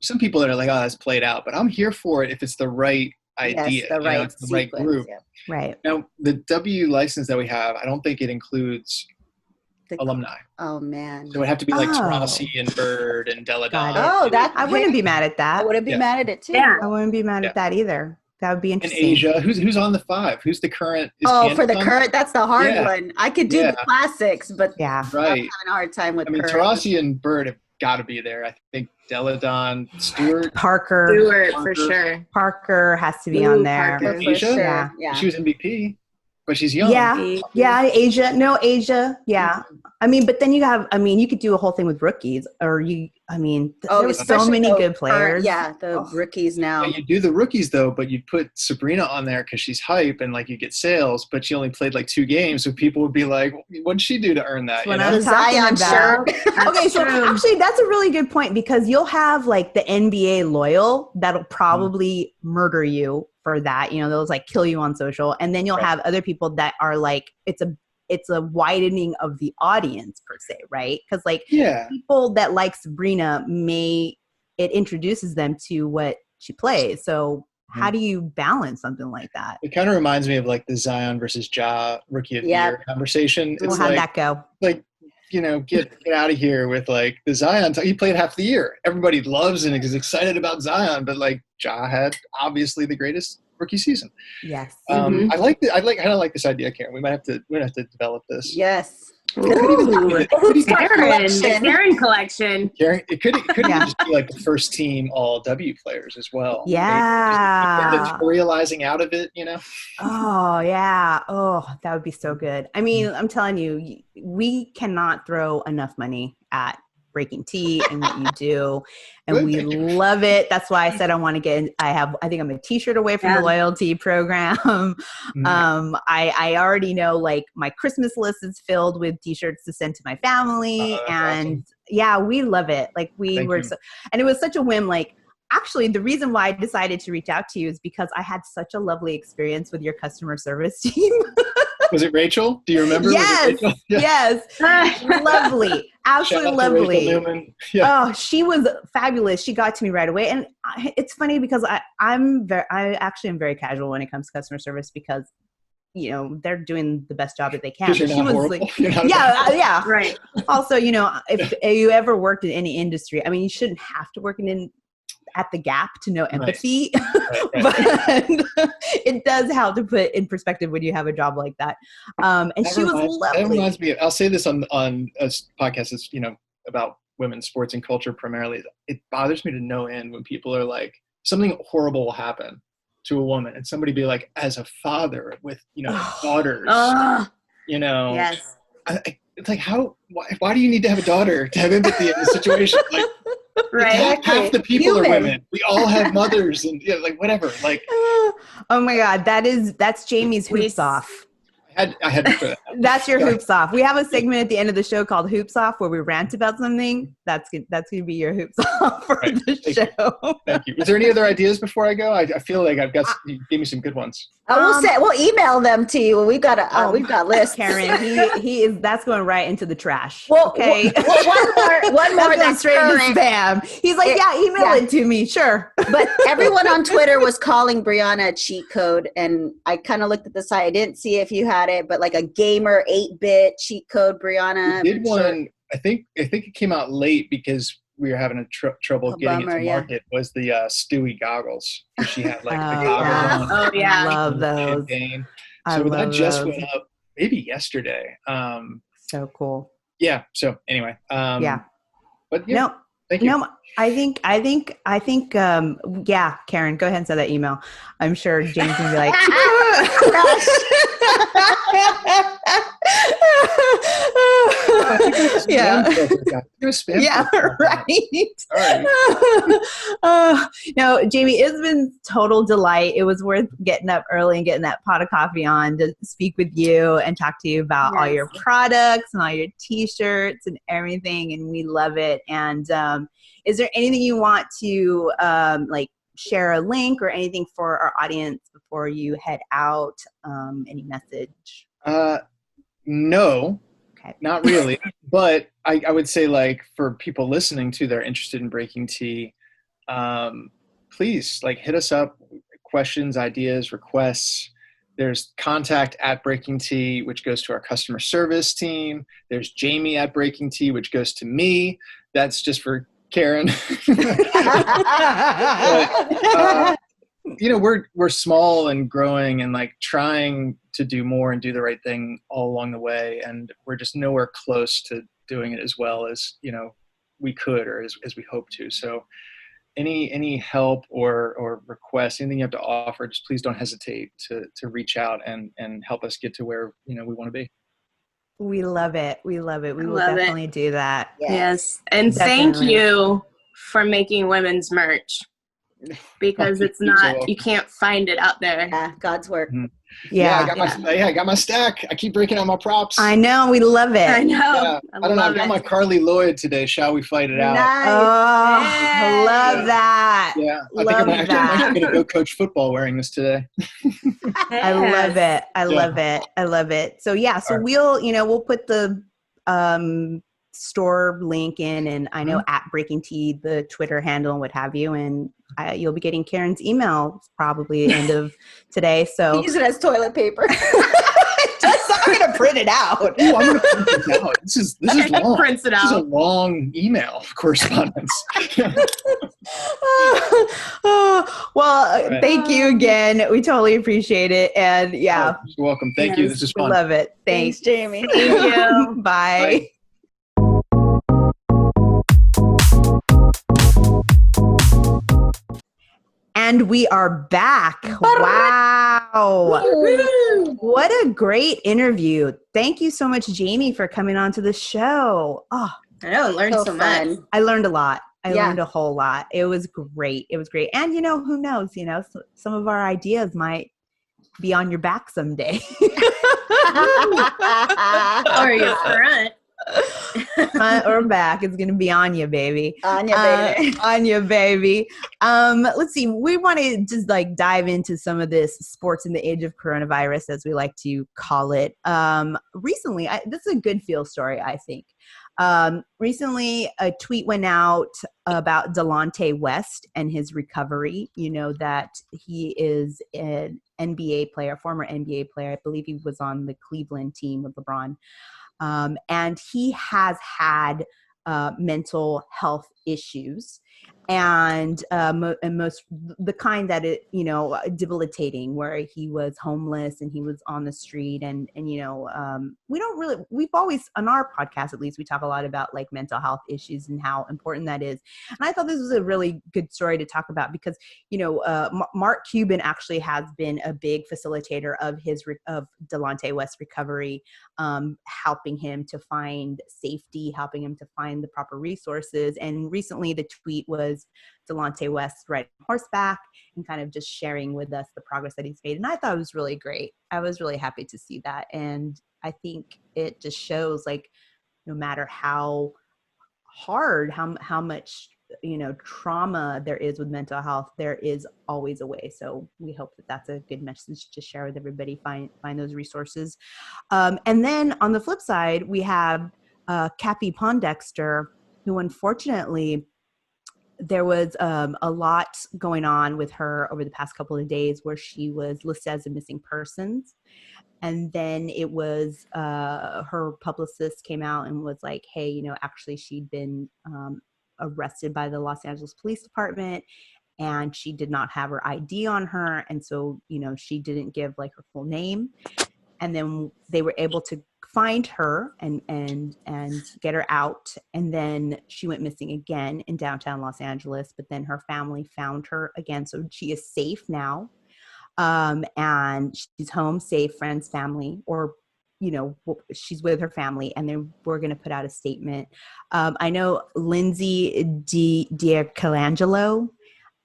[SPEAKER 4] some people that are like, oh, that's played out, but I'm here for it if it's the right idea,
[SPEAKER 2] it's
[SPEAKER 4] the right group.
[SPEAKER 2] Yeah.
[SPEAKER 1] Right.
[SPEAKER 4] Now, the W license that we have, I don't think it includes alumni.
[SPEAKER 2] Oh, man.
[SPEAKER 4] So it would have to be like Taurasi and Bird and Deladon.
[SPEAKER 1] I wouldn't be mad at that.
[SPEAKER 2] I wouldn't be mad at it, too.
[SPEAKER 1] Yeah. I wouldn't be mad at that either. That would be interesting.
[SPEAKER 4] And Asia, who's on the 5? Who's the current?
[SPEAKER 2] For the current, that's the hard one. I could do the classics, but I'm having a hard time with current.
[SPEAKER 4] Taurasi and Bird have got to be there. I think Deladon,
[SPEAKER 1] Parker
[SPEAKER 3] for sure.
[SPEAKER 1] Parker has to be on there.
[SPEAKER 2] Parker,
[SPEAKER 4] Asia,
[SPEAKER 2] sure. Yeah.
[SPEAKER 4] She was MVP, but she's young.
[SPEAKER 1] Yeah, Asia. Yeah. I mean, but then you could do a whole thing with rookies, or there were so many good players.
[SPEAKER 2] The rookies now.
[SPEAKER 4] Yeah, you do the rookies though, but you put Sabrina on there because she's hype and like you get sales, but she only played like 2 games, so people would be like, "What'd she do to earn that?"
[SPEAKER 1] When I'm talking about. Okay, so actually, that's a really good point because you'll have like the NBA loyal that'll probably murder you for that. They'll like kill you on social, and then you'll have other people that are like, it's a widening of the audience per se, right? Because people that like Sabrina it introduces them to what she plays. So how do you balance something like that?
[SPEAKER 4] It kind of reminds me of like the Zion versus Ja Rookie of the Year conversation.
[SPEAKER 1] Well, how'd that go?
[SPEAKER 4] Like, get out of here with like the Zion. He played half the year. Everybody loves and is excited about Zion, but like Ja had obviously the greatest rookie season.
[SPEAKER 1] Yes.
[SPEAKER 4] I kind of like this idea, Karen. We're gonna have to develop this.
[SPEAKER 2] Yes.
[SPEAKER 3] The Karen collection.
[SPEAKER 4] Karen, it could just be like the first team all W players as well.
[SPEAKER 1] Yeah.
[SPEAKER 4] Editorializing out of it,
[SPEAKER 1] Oh yeah. Oh, that would be so good. I mean, I'm telling you, we cannot throw enough money at Breaking Tea and what you do. And we love it. That's why I said I want to get in. I think I'm a t-shirt away from the loyalty program. I already know like my Christmas list is filled with t-shirts to send to my family. And awesome. We love it. Like and it was such a whim. Like, actually, the reason why I decided to reach out to you is because I had such a lovely experience with your customer service team.
[SPEAKER 4] Was it Rachel? Do you remember?
[SPEAKER 1] Yes. Yes. Lovely. Absolutely lovely. Yeah. Oh, she was fabulous. She got to me right away. And it's funny because I actually am very casual when it comes to customer service because, you know, they're doing the best job that they can.
[SPEAKER 4] She was like,
[SPEAKER 1] yeah. Right. Also, you know, if you ever worked in any industry, I mean, you shouldn't have to work at the Gap to know empathy, right. But it does help to put in perspective when you have a job like that. And she was lovely.
[SPEAKER 4] That reminds me, I'll say this on a podcast that's, you know, about women's sports and culture primarily. It bothers me to no end when people are like, something horrible will happen to a woman and somebody be like, as a father with, you know, daughters, you know,
[SPEAKER 3] yes.
[SPEAKER 4] It's like, why do you need to have a daughter to have empathy in the situation? Like,
[SPEAKER 3] right.
[SPEAKER 4] Half the people are women. We all have mothers and like whatever. Like,
[SPEAKER 1] oh my God, that's Jamie's hoops off.
[SPEAKER 4] I had to put that.
[SPEAKER 1] That's your hoops off. We have a segment at the end of the show called Hoops Off where we rant about something. That's going to be your hoops off for the show.
[SPEAKER 4] Thank you. Is there any other ideas before I go? I feel like you gave me some good ones.
[SPEAKER 2] We'll email them to you. We've got lists.
[SPEAKER 1] Karen, he is. That's going right into the trash.
[SPEAKER 2] Well,
[SPEAKER 1] okay.
[SPEAKER 2] One more that's
[SPEAKER 1] straight into spam. He's like, email it to me, sure.
[SPEAKER 2] But everyone on Twitter was calling Brianna a cheat code, and I kind of looked at the site. I didn't see if you had it, but like a gamer 8-bit cheat code, Brianna.
[SPEAKER 4] We did one. I think it came out late because we were having trouble getting it to market. Was the Stewie goggles? She had like the goggles on.
[SPEAKER 1] Oh yeah, I love those.
[SPEAKER 4] So that just went up maybe yesterday.
[SPEAKER 1] So cool.
[SPEAKER 4] Yeah. So anyway. But yeah. Thank you.
[SPEAKER 1] No, I think, Karen, go ahead and send that email. I'm sure James will be like, right. No, Jamie, it's been total delight. It was worth getting up early and getting that pot of coffee on to speak with you and talk to you about all your products and all your t-shirts and everything. And we love it. And is there anything you want to like share a link or anything for our audience before you head out? Any message?
[SPEAKER 4] No, not really. But I would say, like, for people listening to, they're interested in Breaking Tea, please, like, hit us up. Questions, ideas, requests. There's contact at Breaking Tea, which goes to our customer service team. There's Jamie at Breaking Tea, which goes to me. That's just for Karen. But, you know, we're small and growing and like trying to do more and do the right thing all along the way. And we're just nowhere close to doing it as well as, you know, we could, or as we hope to. So any help or request, anything you have to offer, just please don't hesitate to reach out and help us get to where, you know, we want to be.
[SPEAKER 1] We love it. We will definitely do that.
[SPEAKER 3] Yes. And thank you for making women's merch, because it's not, you can't find it out there.
[SPEAKER 2] Yeah, God's work.
[SPEAKER 4] Mm-hmm. I got my stack. I keep breaking out my props.
[SPEAKER 1] I know. We love it.
[SPEAKER 3] I know.
[SPEAKER 4] Yeah. I don't know. I got my Carly Lloyd today. Shall we fight it out?
[SPEAKER 2] Nice.
[SPEAKER 1] Oh, I love that.
[SPEAKER 4] Yeah. I think I'm actually going to go coach football wearing this today.
[SPEAKER 1] I love it. I love it. So we'll put the store link in, and I know at Breaking Tea, the Twitter handle and what have you, and you'll be getting Karen's email probably end of today. So
[SPEAKER 2] use it as toilet paper.
[SPEAKER 1] Just not going to print it out.
[SPEAKER 4] Ooh, I'm going to print this out. This is long.
[SPEAKER 3] Prints it out.
[SPEAKER 4] This is a long email correspondence.
[SPEAKER 1] Well, thank you again. We totally appreciate it. And
[SPEAKER 4] you're welcome. Thank you. This is fun.
[SPEAKER 1] Love it.
[SPEAKER 2] Thanks, Jamie.
[SPEAKER 1] Thank you. Bye. And we are back. Wow. What a great interview. Thank you so much, Jamie, for coming on to the show. Oh,
[SPEAKER 3] I know, I learned so much.
[SPEAKER 1] I learned a lot. I learned a whole lot. It was great. It was great. And, who knows, some of our ideas might be on your back someday.
[SPEAKER 3] Or your front.
[SPEAKER 1] Front or back, it's going to be on you, baby.
[SPEAKER 2] On you, baby.
[SPEAKER 1] On you, baby. Let's see. We want to just dive into some of this sports in the age of coronavirus, as we like to call it. Recently, this is a good feel story, I think. Recently, a tweet went out about Delonte West and his recovery. You know that he is an NBA player, former NBA player. I believe he was on the Cleveland team with LeBron. And he has had mental health issues, and most the kind that debilitating, where he was homeless and he was on the street, and we've always, on our podcast at least, we talk a lot about mental health issues and how important that is. And I thought this was a really good story to talk about because Mark Cuban actually has been a big facilitator of Delonte West's recovery, helping him to find safety, helping him to find the proper resources. And recently the tweet was Delonte West riding horseback and kind of just sharing with us the progress that he's made. And I thought it was really great. I was really happy to see that. And I think it just shows no matter how hard, how much, trauma there is with mental health, there is always a way. So we hope that that's a good message to share with everybody, find those resources. And then on the flip side, we have Cappie Pondexter, who unfortunately, there was a lot going on with her over the past couple of days where she was listed as a missing persons. And then it was her publicist came out and was like, hey, actually she'd been arrested by the Los Angeles Police Department, and she did not have her ID on her. And so, she didn't give her full name. And then they were able to find her and get her out. And then she went missing again in downtown Los Angeles, but then her family found her again. So she is safe now. And she's home, safe, friends, family, or, she's with her family. And then we're going to put out a statement. I know Lindsay D'Arcangelo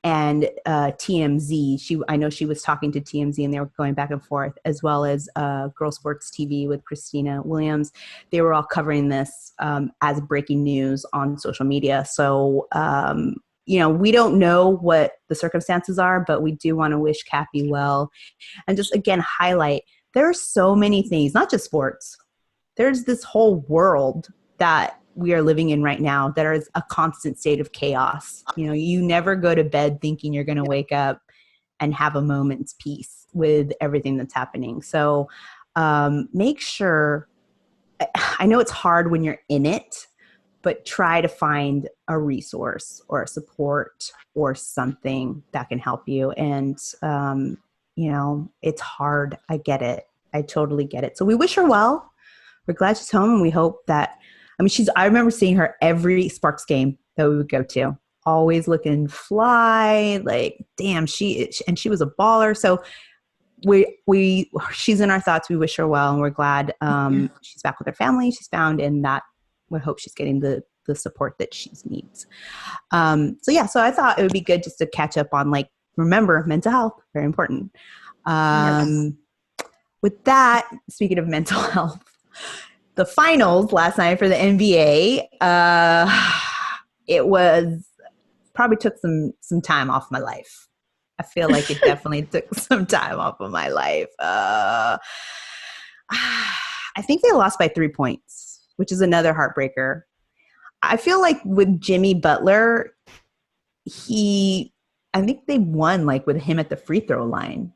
[SPEAKER 1] and TMZ. I know she was talking to TMZ and they were going back and forth, as well as Girl Sports TV with Christina Williams. They were all covering this as breaking news on social media. So, we don't know what the circumstances are, but we do want to wish Cappie well. And just, again, highlight, there are so many things, not just sports. There's this whole world that we are living in right now that is a constant state of chaos. You never go to bed thinking you're going to wake up and have a moment's peace with everything that's happening. So make sure, I know it's hard when you're in it, but try to find a resource or a support or something that can help you. And, it's hard. I get it. I totally get it. So we wish her well. We're glad she's home, and we hope that, I remember seeing her every Sparks game that we would go to, always looking fly, damn, she was a baller. So she's in our thoughts. We wish her well, and we're glad she's back with her family. She's found, and that we hope she's getting the support that she needs. So I thought it would be good just to catch up on, remember, mental health, very important. Yes. With that, speaking of mental health, the finals last night for the NBA, it was probably took some time off my life. I feel like it definitely took some time off of my life. I think they lost by 3 points, which is another heartbreaker. I feel like with Jimmy Butler, I think they won with him at the free throw line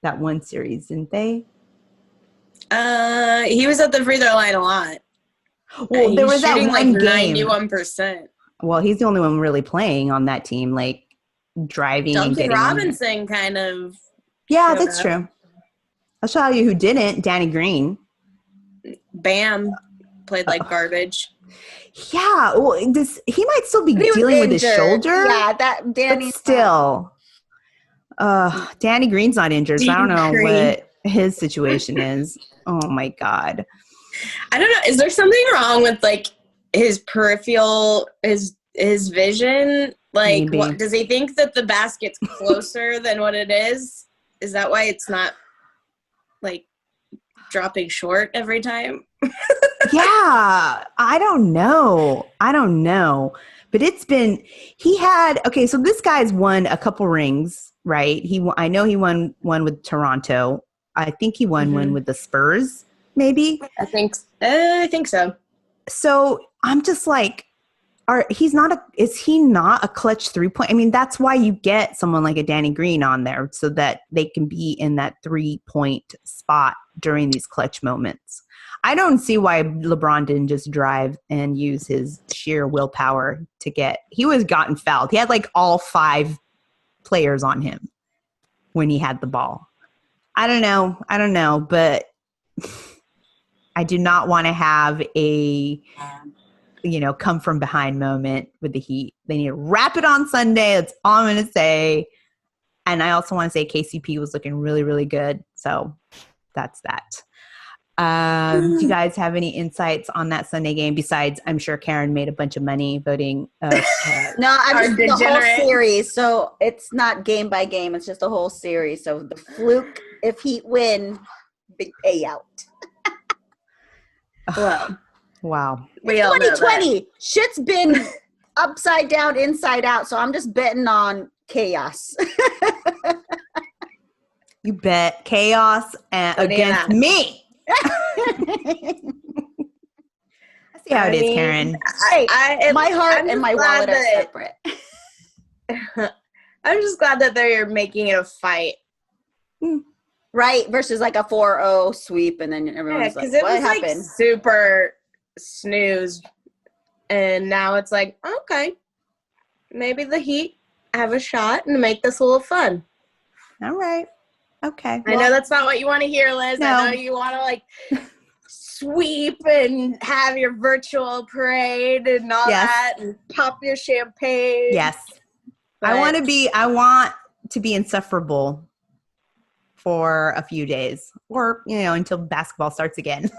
[SPEAKER 1] that one series, didn't they?
[SPEAKER 3] He was at the free throw line a lot.
[SPEAKER 1] Well, there was that one game.
[SPEAKER 3] 91%.
[SPEAKER 1] Well, he's the only one really playing on that team, driving.
[SPEAKER 3] Duncan Robinson kind of.
[SPEAKER 1] Yeah, that's true. I'll show you who didn't. Danny Green.
[SPEAKER 3] Bam. Played garbage.
[SPEAKER 1] Yeah, well, he might still be dealing with his shoulder.
[SPEAKER 2] Yeah, that Danny.
[SPEAKER 1] But still, Danny Green's not injured, so I don't know what his situation is. Oh my God.
[SPEAKER 3] I don't know. Is there something wrong with his peripheral, his vision. Like, what, does he think that the basket's closer than what it is? Is that why it's not like dropping short every time?
[SPEAKER 1] Yeah, I don't know. But so this guy's won a couple rings, right? I know he won one with Toronto. I think he won one with the Spurs, maybe.
[SPEAKER 3] I think so.
[SPEAKER 1] So I'm just like, is he not a clutch 3-point? I mean, that's why you get someone like a Danny Green on there so that they can be in that 3-point spot during these clutch moments. I don't see why LeBron didn't just drive and use his sheer willpower he was gotten fouled. He had like all 5 players on him when he had the ball. I don't know, but I do not want to have a come from behind moment with the Heat. They need to wrap it on Sunday. That's all I'm going to say. And I also want to say KCP was looking really, really good. So that's that. Do you guys have any insights on that Sunday game? Besides, I'm sure Karen made a bunch of money voting.
[SPEAKER 2] No, I'm just the whole series. So it's not game by game. It's just a whole series. So the fluke, if Heat win, big payout.
[SPEAKER 1] Well. Wow.
[SPEAKER 2] We all 2020. Shit's been upside down, inside out. So I'm just betting on chaos.
[SPEAKER 1] You bet chaos against me. I see how it is, Karen.
[SPEAKER 2] My heart and my wallet are separate.
[SPEAKER 3] I'm just glad that they're making it a fight.
[SPEAKER 2] Right, versus like a 4-0 sweep, and then everyone's like, what happened? Like
[SPEAKER 3] super snooze, and now it's like, okay, maybe the Heat have a shot and make this a little fun.
[SPEAKER 1] All right. Okay.
[SPEAKER 3] I know that's not what you want to hear, Liz.
[SPEAKER 1] No.
[SPEAKER 3] I know you want to like sweep and have your virtual parade and all that and pop your champagne.
[SPEAKER 1] Yes. But I want to be insufferable for a few days or, until basketball starts again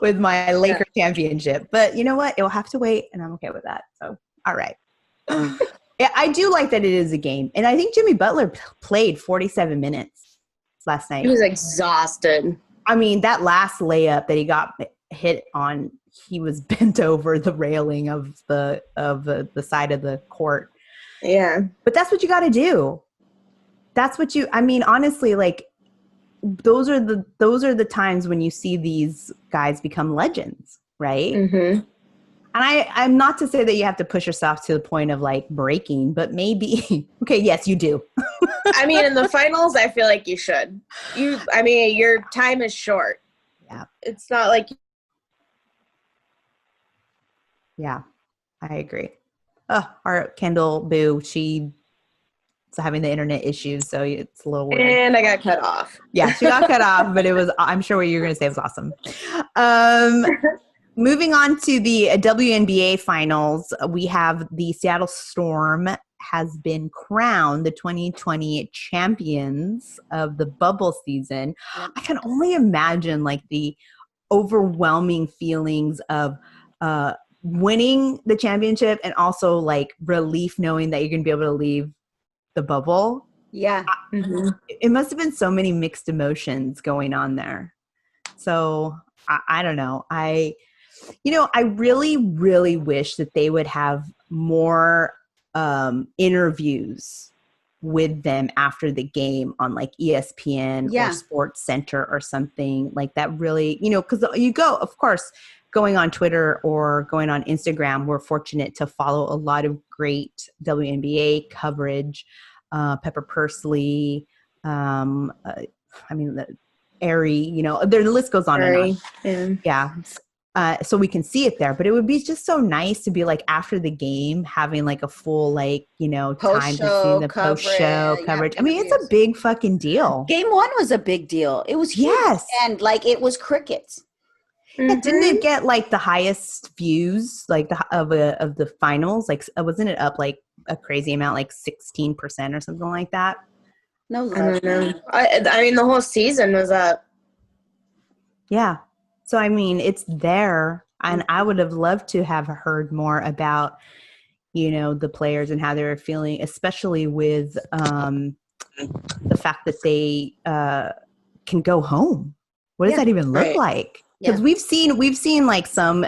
[SPEAKER 1] with my Lakers championship. But you know what? It will have to wait, and I'm okay with that. So, all right. Yeah, I do like that it is a game. And I think Jimmy Butler played 47 minutes last night.
[SPEAKER 3] He was exhausted.
[SPEAKER 1] I mean, that last layup that he got hit on, he was bent over the railing of the side of the court.
[SPEAKER 3] Yeah.
[SPEAKER 1] But that's what you got to do. Honestly, like those are the times when you see these guys become legends, right?
[SPEAKER 3] Mm-hmm.
[SPEAKER 1] And I'm not to say that you have to push yourself to the point of like breaking, but maybe, okay, yes, you do.
[SPEAKER 3] I mean, in the finals, I feel like you should. Your time is short.
[SPEAKER 1] Yeah.
[SPEAKER 3] It's not like.
[SPEAKER 1] Yeah, I agree. Our Kendall Boo, she's having the internet issues, so it's a little weird.
[SPEAKER 3] And I got cut off.
[SPEAKER 1] Yeah, she got cut off, but I'm sure what you're going to say was awesome. Moving on to the WNBA finals, we have the Seattle Storm has been crowned the 2020 champions of the bubble season. I can only imagine like the overwhelming feelings of winning the championship and also like relief knowing that you're going to be able to leave the bubble.
[SPEAKER 2] Yeah.
[SPEAKER 1] Mm-hmm. It must have been so many mixed emotions going on there. So I don't know. I really, really wish that they would have more interviews with them after the game on like ESPN or Sports Center or something like that. Really, because you go, of course, going on Twitter or going on Instagram, we're fortunate to follow a lot of great WNBA coverage. Pepper Pursley, Aerie, the list goes on and on. Yeah. So we can see it there, but it would be just so nice to be like after the game having like a full time to see the post-show coverage. I mean, it's a big fucking deal.
[SPEAKER 2] Game 1 was a big deal. It was huge.
[SPEAKER 1] Yes.
[SPEAKER 2] And like it was crickets.
[SPEAKER 1] Mm-hmm. Yeah, didn't it get like the highest views like of the finals? Like wasn't it up like a crazy amount, like 16% or something like that?
[SPEAKER 2] No,
[SPEAKER 3] I don't know. I mean, the whole season was up.
[SPEAKER 1] Yeah. So, I mean, it's there. And I would have loved to have heard more about, the players and how they were feeling, especially with the fact that they can go home. What does that even look like? Because we've seen like some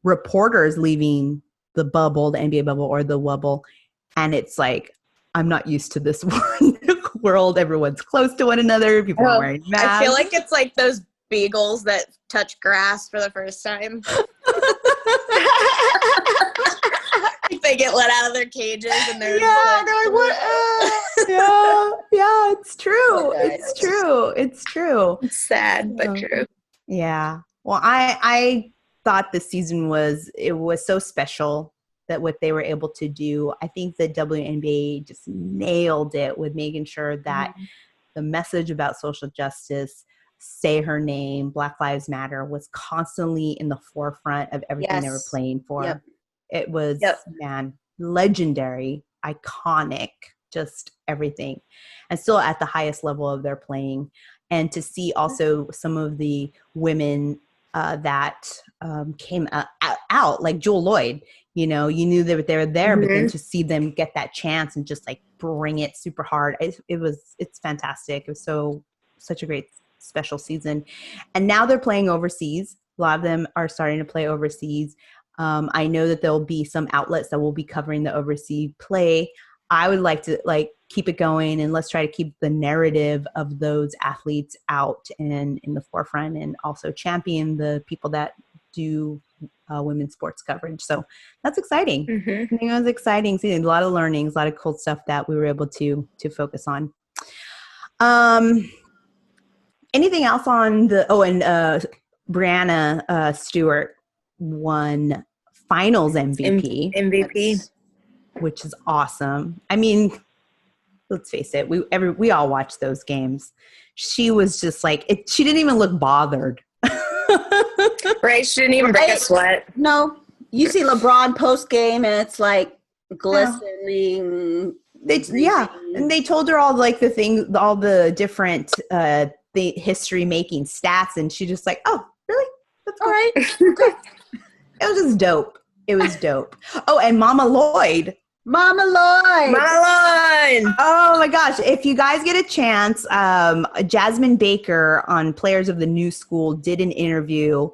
[SPEAKER 1] reporters leaving the bubble, the NBA bubble or the wubble, and it's like, I'm not used to this world. Everyone's close to one another. People are wearing masks.
[SPEAKER 3] I feel like it's like those beagles that touch grass for the first time. They get let out of their cages and they're
[SPEAKER 1] like, what? Yeah, it's true. It's true.
[SPEAKER 3] It's sad, but true.
[SPEAKER 1] Yeah. Well, I thought this season was so special that what they were able to do. I think the WNBA just nailed it with making sure that the message about social justice, say her name, Black Lives Matter, was constantly in the forefront of everything they were playing for.
[SPEAKER 2] Yep.
[SPEAKER 1] It was, legendary, iconic, just everything. And still at the highest level of their playing. And to see also some of the women that came out, like Jewel Lloyd, you knew they were there, but then to see them get that chance and just like bring it super hard, it's fantastic. It was such a great special season. And now they're playing overseas. A lot of them are starting to play overseas. I know that there'll be some outlets that will be covering the overseas play. I would like to keep it going, and let's try to keep the narrative of those athletes out and in the forefront, and also champion the people that do women's sports coverage. So that's exciting. I think it was exciting seeing a lot of learnings, a lot of cool stuff that we were able to focus on. Anything else on Brianna Stewart won finals MVP. Which is awesome. I mean, let's face it, we all watched those games. She was just like, she didn't even look bothered.
[SPEAKER 3] Right, she didn't even break a sweat.
[SPEAKER 2] No, you see LeBron post game and it's like glistening.
[SPEAKER 1] And they told her all like the things, all the different the history making stats, and she just like, oh, really? That's cool. All right. It was just dope. It was dope. Oh, and Mama Lloyd.
[SPEAKER 2] Oh
[SPEAKER 1] my gosh. If you guys get a chance, Jasmine Baker on Players of the New School did an interview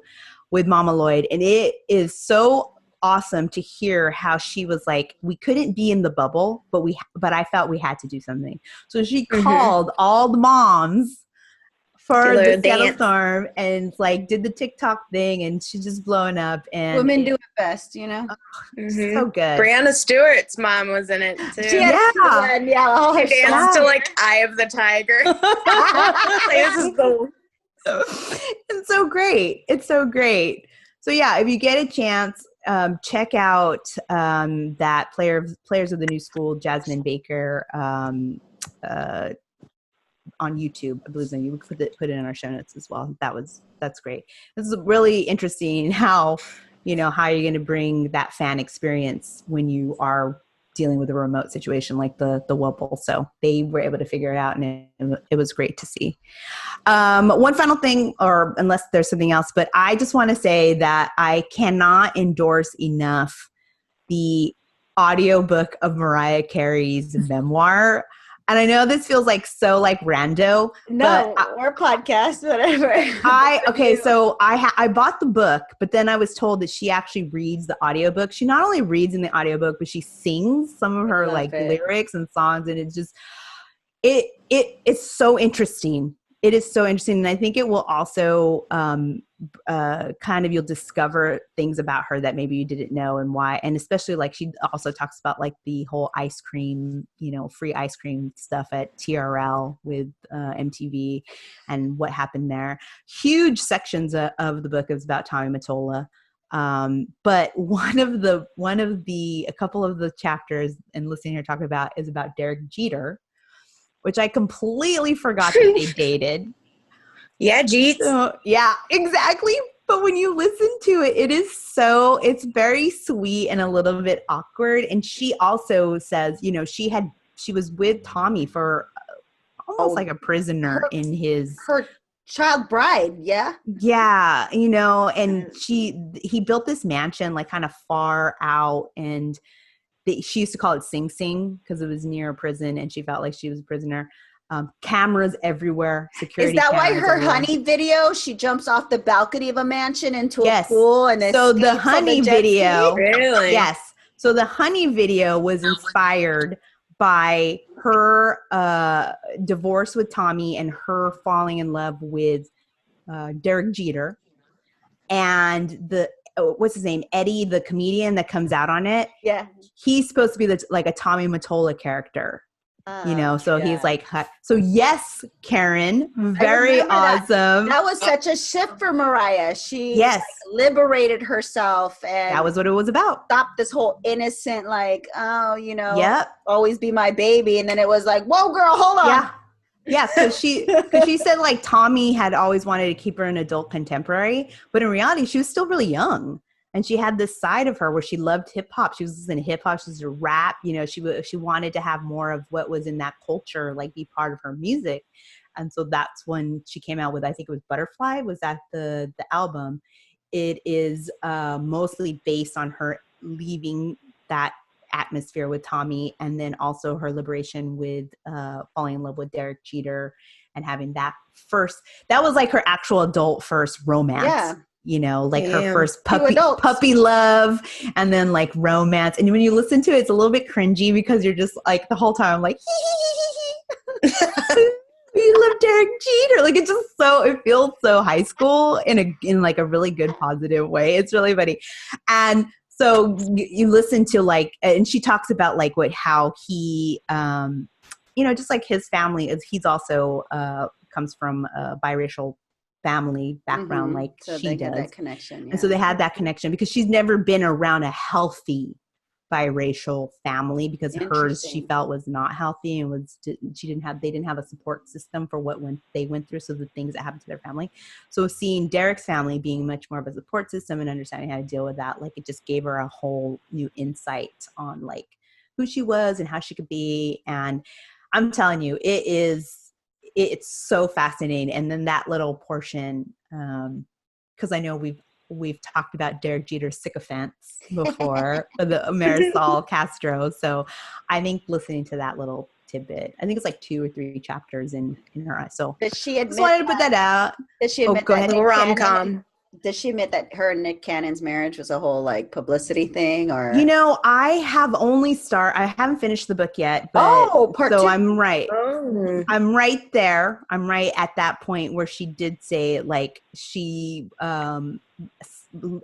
[SPEAKER 1] with Mama Lloyd, and it is so awesome to hear how she was like, we couldn't be in the bubble, but I felt we had to do something. So she called all the moms for the Seattle Storm and like did the TikTok thing, and she's just blowing up. And
[SPEAKER 2] women do it best,
[SPEAKER 1] so good.
[SPEAKER 3] Brianna Stewart's mom was in it too.
[SPEAKER 2] She danced
[SPEAKER 3] to like Eye of the Tiger.
[SPEAKER 1] It's so great. It's so great. So yeah, if you get a chance, check out that Players of the New School, Jasmine Baker, on YouTube. I believe you would put it in our show notes as well. That's great. This is really interesting how you're going to bring that fan experience when you are dealing with a remote situation like the Wubble. So they were able to figure it out, and it was great to see. One final thing, or unless there's something else, but I just want to say that I cannot endorse enough the audiobook of Mariah Carey's memoir. And I know this feels like so like rando.
[SPEAKER 2] No, or podcast, whatever.
[SPEAKER 1] So I bought the book, but then I was told that she actually reads the audiobook. She not only reads in the audiobook, but she sings some of her lyrics and songs, and it's just it's so interesting. It is so interesting, and I think it will also you'll discover things about her that maybe you didn't know, and why. And especially like she also talks about like the whole ice cream, free ice cream stuff at TRL with MTV and what happened there. Huge sections of the book is about Tommy Mottola. But a couple of the chapters and listening here talking about is about Derek Jeter, which I completely forgot that they dated.
[SPEAKER 3] Yeah, Jeets.
[SPEAKER 1] So, yeah, exactly. But when you listen to it, it's very sweet and a little bit awkward. And she also says, she was with Tommy for almost like a prisoner in his
[SPEAKER 2] child bride. Yeah.
[SPEAKER 1] Yeah. And he built this mansion like kind of far out, and she used to call it Sing Sing because it was near a prison and she felt like she was a prisoner. Cameras everywhere, security.
[SPEAKER 2] Is that why her
[SPEAKER 1] everywhere.
[SPEAKER 2] honey video? She jumps off the balcony of a mansion into
[SPEAKER 1] yes.
[SPEAKER 2] a pool and
[SPEAKER 1] so the honey video.
[SPEAKER 3] Really?
[SPEAKER 1] Yes. So the honey video was inspired by her divorce with Tommy and her falling in love with Derek Jeter, and what's his name, Eddie, the comedian that comes out on it.
[SPEAKER 2] Yeah,
[SPEAKER 1] he's supposed to be like a Tommy Mottola character. So he's like, so yes, Karen, very awesome.
[SPEAKER 2] That was such a shift for Mariah. She liberated herself, and
[SPEAKER 1] that was what it was about.
[SPEAKER 2] Stopped this whole innocent, like, always be my baby. And then it was like, whoa, girl, hold on.
[SPEAKER 1] Yeah, because she said like Tommy had always wanted to keep her an adult contemporary, but in reality, she was still really young. And she had this side of her where she loved hip hop. She was listening to hip hop. She was a rap. She wanted to have more of what was in that culture, like be part of her music. And so that's when she came out with, I think it was Butterfly. Was that the album? It is mostly based on her leaving that atmosphere with Tommy, and then also her liberation with falling in love with Derek Jeter and having that was like her actual adult first romance. Yeah. Her first puppy love, and then like romance. And when you listen to it, it's a little bit cringy because you're just like the whole time like, we love Derek Jeter. Like it feels so high school in like a really good positive way. It's really funny. And so you listen to like, and she talks about like how he, just like his family is. He's also comes from a biracial family background, like so she does.
[SPEAKER 2] That connection,
[SPEAKER 1] and so they had that connection because she's never been around a healthy biracial family because hers she felt was not healthy and they didn't have a support system for what they went through, so the things that happened to their family. So seeing Derek's family being much more of a support system and understanding how to deal with that, like it just gave her a whole new insight on like who she was and how she could be. And I'm telling you, it's so fascinating. And then that little portion, because I know we've talked about Derek Jeter's sycophants before, the Marisol Castro. So I think listening to that little tidbit, I think it's like 2 or 3 chapters in her eyes. So
[SPEAKER 2] does she admit?
[SPEAKER 1] Just wanted to put that out.
[SPEAKER 2] Does she admit
[SPEAKER 1] go ahead.
[SPEAKER 3] Little rom-com?
[SPEAKER 2] Does she admit that her and Nick Cannon's marriage was a whole like publicity thing? Or
[SPEAKER 1] I haven't finished the book yet. But,
[SPEAKER 2] part 2.
[SPEAKER 1] I'm right. Oh. I'm right there. I'm right at that point where she did say like she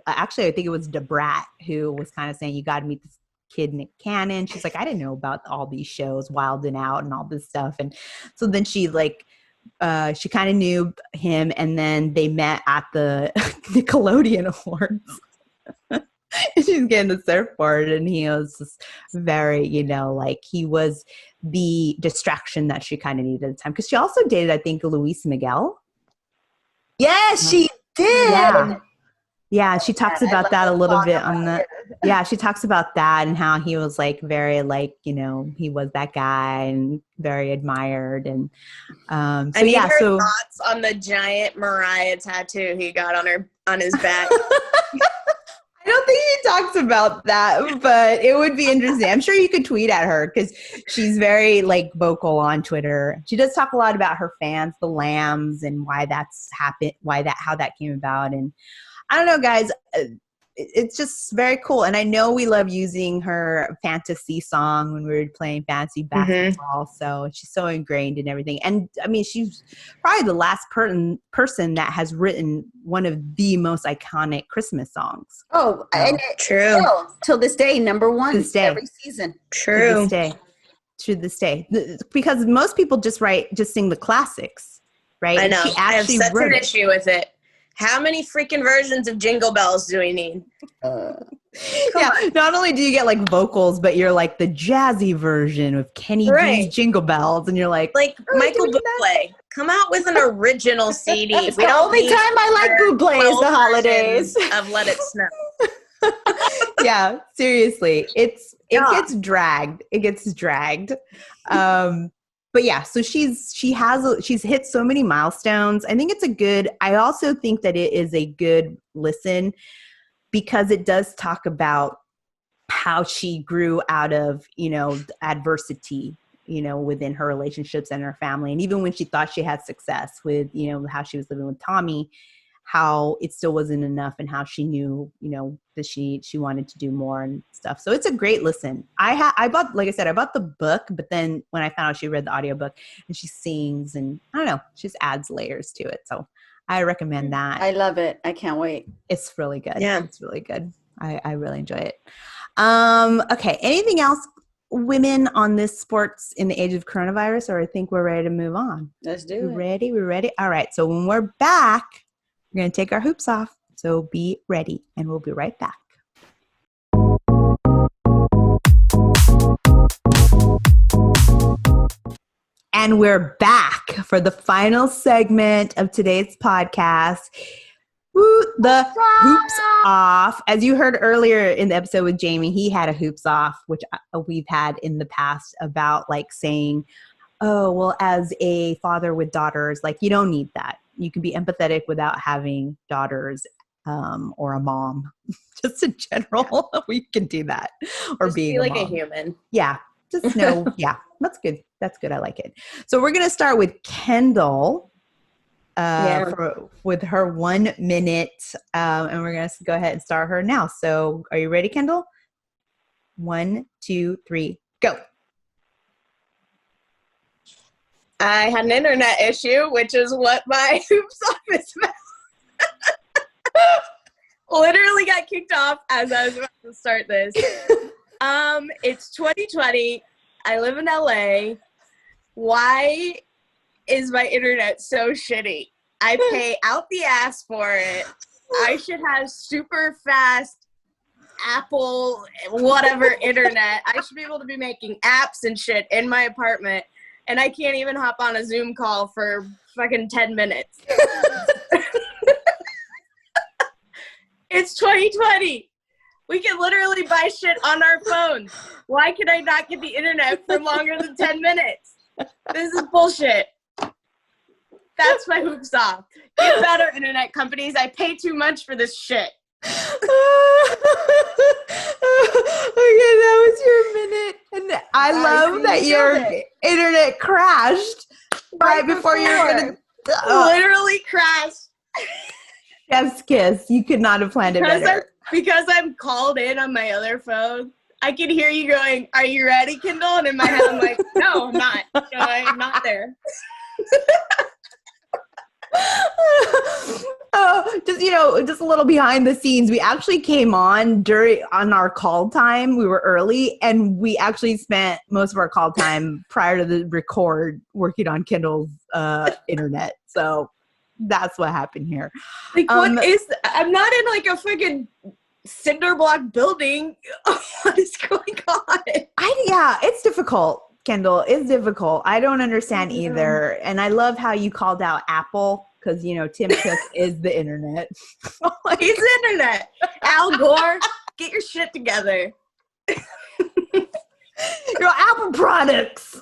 [SPEAKER 1] actually I think it was DeBrat who was kind of saying you got to meet this kid Nick Cannon. She's like, I didn't know about all these shows, Wild and Out and all this stuff. And so then she like she kind of knew him, and then they met at the Nickelodeon Awards. She's getting the surfboard, and he was just very, like he was the distraction that she kind of needed at the time. Because she also dated, I think, Luis Miguel.
[SPEAKER 2] Yes, she did.
[SPEAKER 1] Yeah, she talks about that a little bit on the. Yeah, she talks about that and how he was like very like he was that guy and very admired and. So
[SPEAKER 3] I need her thoughts on the giant Mariah tattoo he got on his back.
[SPEAKER 1] I don't think he talks about that, but it would be interesting. I'm sure you could tweet at her because she's very like vocal on Twitter. She does talk a lot about her fans, the Lambs, and why that's happened, how that came about. And I don't know, guys, it's just very cool. And I know we love using her fantasy song when we were playing fantasy basketball. Mm-hmm. So she's so ingrained in everything. And I mean, she's probably the last person that has written one of the most iconic Christmas songs.
[SPEAKER 2] Oh, and
[SPEAKER 3] true.
[SPEAKER 2] Till this day, number 1 every season.
[SPEAKER 3] True.
[SPEAKER 1] To this day. Because most people just sing the classics, right?
[SPEAKER 3] I know.
[SPEAKER 1] I have such
[SPEAKER 3] an issue with it. How many freaking versions of Jingle Bells do we need?
[SPEAKER 1] Not only do you get like vocals, but you're like the jazzy version of Kenny G's Jingle Bells, and you're like
[SPEAKER 3] Michael Bublé. Come out with an original CD.
[SPEAKER 2] It's the only time I like Bublé is the holidays
[SPEAKER 3] of Let It Snow.
[SPEAKER 1] Yeah, seriously, it gets dragged. It gets dragged. but yeah, so she's hit so many milestones. I think I also think that it is a good listen because it does talk about how she grew out of, adversity, within her relationships and her family. And even when she thought she had success with, how she was living with Tommy, how it still wasn't enough and how she knew, that she wanted to do more and stuff. So it's a great listen. I bought the book, but then when I found out she read the audiobook and she sings and I don't know, she just adds layers to it. So I recommend that.
[SPEAKER 2] I love it. I can't wait.
[SPEAKER 1] It's really good.
[SPEAKER 3] Yeah.
[SPEAKER 1] It's really good. I really enjoy it. Okay. Anything else, women, on this sports in the age of coronavirus, or I think we're ready to move on?
[SPEAKER 2] Let's do it.
[SPEAKER 1] We're ready. All right. So when we're back, we're going to take our hoops off. So be ready and we'll be right back. And we're back for the final segment of today's podcast. Woo, the hoops off. As you heard earlier in the episode with Jamie, he had a hoops off, which we've had in the past about like saying, oh, well, as a father with daughters, like you don't need that. You can be empathetic without having daughters or a mom. Just in general, we can do that. Or
[SPEAKER 3] Just
[SPEAKER 1] being
[SPEAKER 3] be like
[SPEAKER 1] a
[SPEAKER 3] a
[SPEAKER 1] mom.
[SPEAKER 3] human.
[SPEAKER 1] Yeah. Just know. Yeah, that's good. That's good. I like it. So we're going to start with Kendall with her 1 minute. And we're going to go ahead and start her now. So are you ready, Kendall? 1, 2, 3, go.
[SPEAKER 3] I had an internet issue, which is what my hoops off is about. Literally got kicked off as I was about to start this. It's 2020. I live in LA. Why is my internet so shitty? I pay out the ass for it. I should have super fast Apple, whatever internet. I should be able to be making apps and shit in my apartment. And I can't even hop on a Zoom call for fucking 10 minutes. It's 2020. We can literally buy shit on our phones. Why can I not get the internet for longer than 10 minutes? This is bullshit. That's my hoops off. Get better, internet companies. I pay too much for this shit.
[SPEAKER 1] Okay, that was your minute. And I love that your internet crashed right before you were going to...
[SPEAKER 3] Literally crashed.
[SPEAKER 1] Chef's kiss. You could not have planned it better.
[SPEAKER 3] Because I'm called in on my other phone, I can hear you going, "Are you ready, Kindle?" And in my head, I'm like, "No, I'm not. No, I'm not there." Just a little behind the scenes. We actually came on our call time. We were early, and we actually spent most of our call time prior to the record working on Kindle's internet. So that's what happened here. Like, I'm not in like a freaking cinder block building. What is going on?
[SPEAKER 1] Yeah, it's difficult, Kendall. It's difficult. I don't understand either. And I love how you called out Apple because, Tim Cook is the internet.
[SPEAKER 3] He's the internet. Al Gore, get your shit together.
[SPEAKER 1] Your Apple products.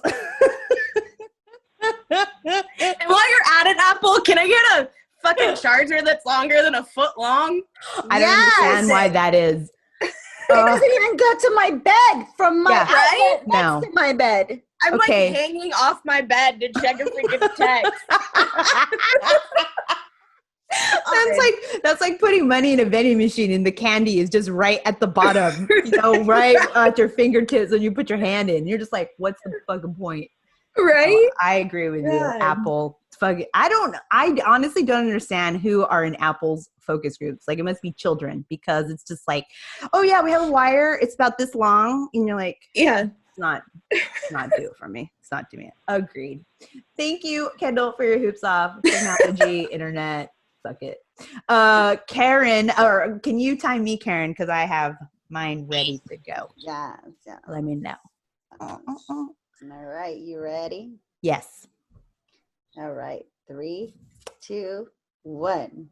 [SPEAKER 3] And while you're at it, Apple, can I get a fucking charger that's longer than a foot long?
[SPEAKER 1] I don't understand why that is.
[SPEAKER 2] It doesn't even go to my bed from my
[SPEAKER 3] right?
[SPEAKER 2] next to my bed.
[SPEAKER 3] I'm like hanging off my bed to check if we get a text.
[SPEAKER 1] That's like putting money in a vending machine and the candy is just right at the bottom, right at your fingertips when you put your hand in. You're just like, what's the fucking point?
[SPEAKER 3] Right?
[SPEAKER 1] I agree with you. Apple. I honestly don't understand who are in Apple's focus groups. Like, it must be children because it's just like, oh yeah, we have a wire. It's about this long. And you're like,
[SPEAKER 3] yeah,
[SPEAKER 1] it's not do it for me. It's not doing it. Agreed. Thank you, Kendall, for your hoops off. Technology, internet, suck it. Karen, or can you time me, Karen? Because I have mine ready to go.
[SPEAKER 2] Yeah.
[SPEAKER 1] Let me know.
[SPEAKER 2] All right, you ready?
[SPEAKER 1] Yes.
[SPEAKER 2] All right, 3, 2, 1.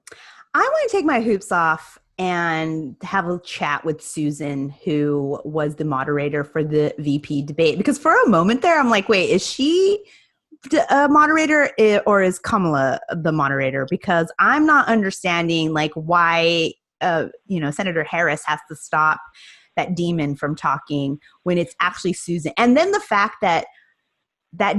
[SPEAKER 1] I want to take my hoops off and have a chat with Susan, who was the moderator for the VP debate. Because for a moment there, I'm like, wait, is she moderator or is Kamala the moderator? Because I'm not understanding like why Senator Harris has to stop that demon from talking when it's actually Susan. And then the fact that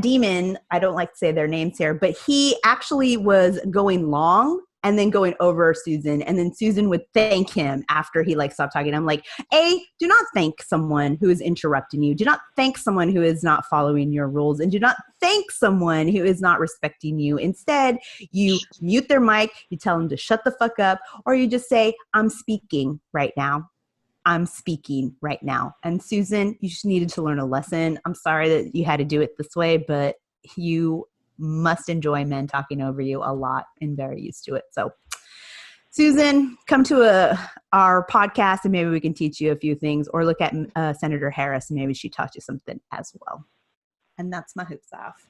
[SPEAKER 1] demon, I don't like to say their names here, but he actually was going long and then going over Susan, and then Susan would thank him after he like stopped talking. I'm like, do not thank someone who is interrupting you. Do not thank someone who is not following your rules, and do not thank someone who is not respecting you. Instead, you mute their mic, you tell them to shut the fuck up, or you just say, I'm speaking right now. I'm speaking right now. And Susan, you just needed to learn a lesson. I'm sorry that you had to do it this way, but you must enjoy men talking over you a lot and very used to it. So Susan, come to our podcast and maybe we can teach you a few things, or look at Senator Harris and maybe she taught you something as well. And that's my hoops off.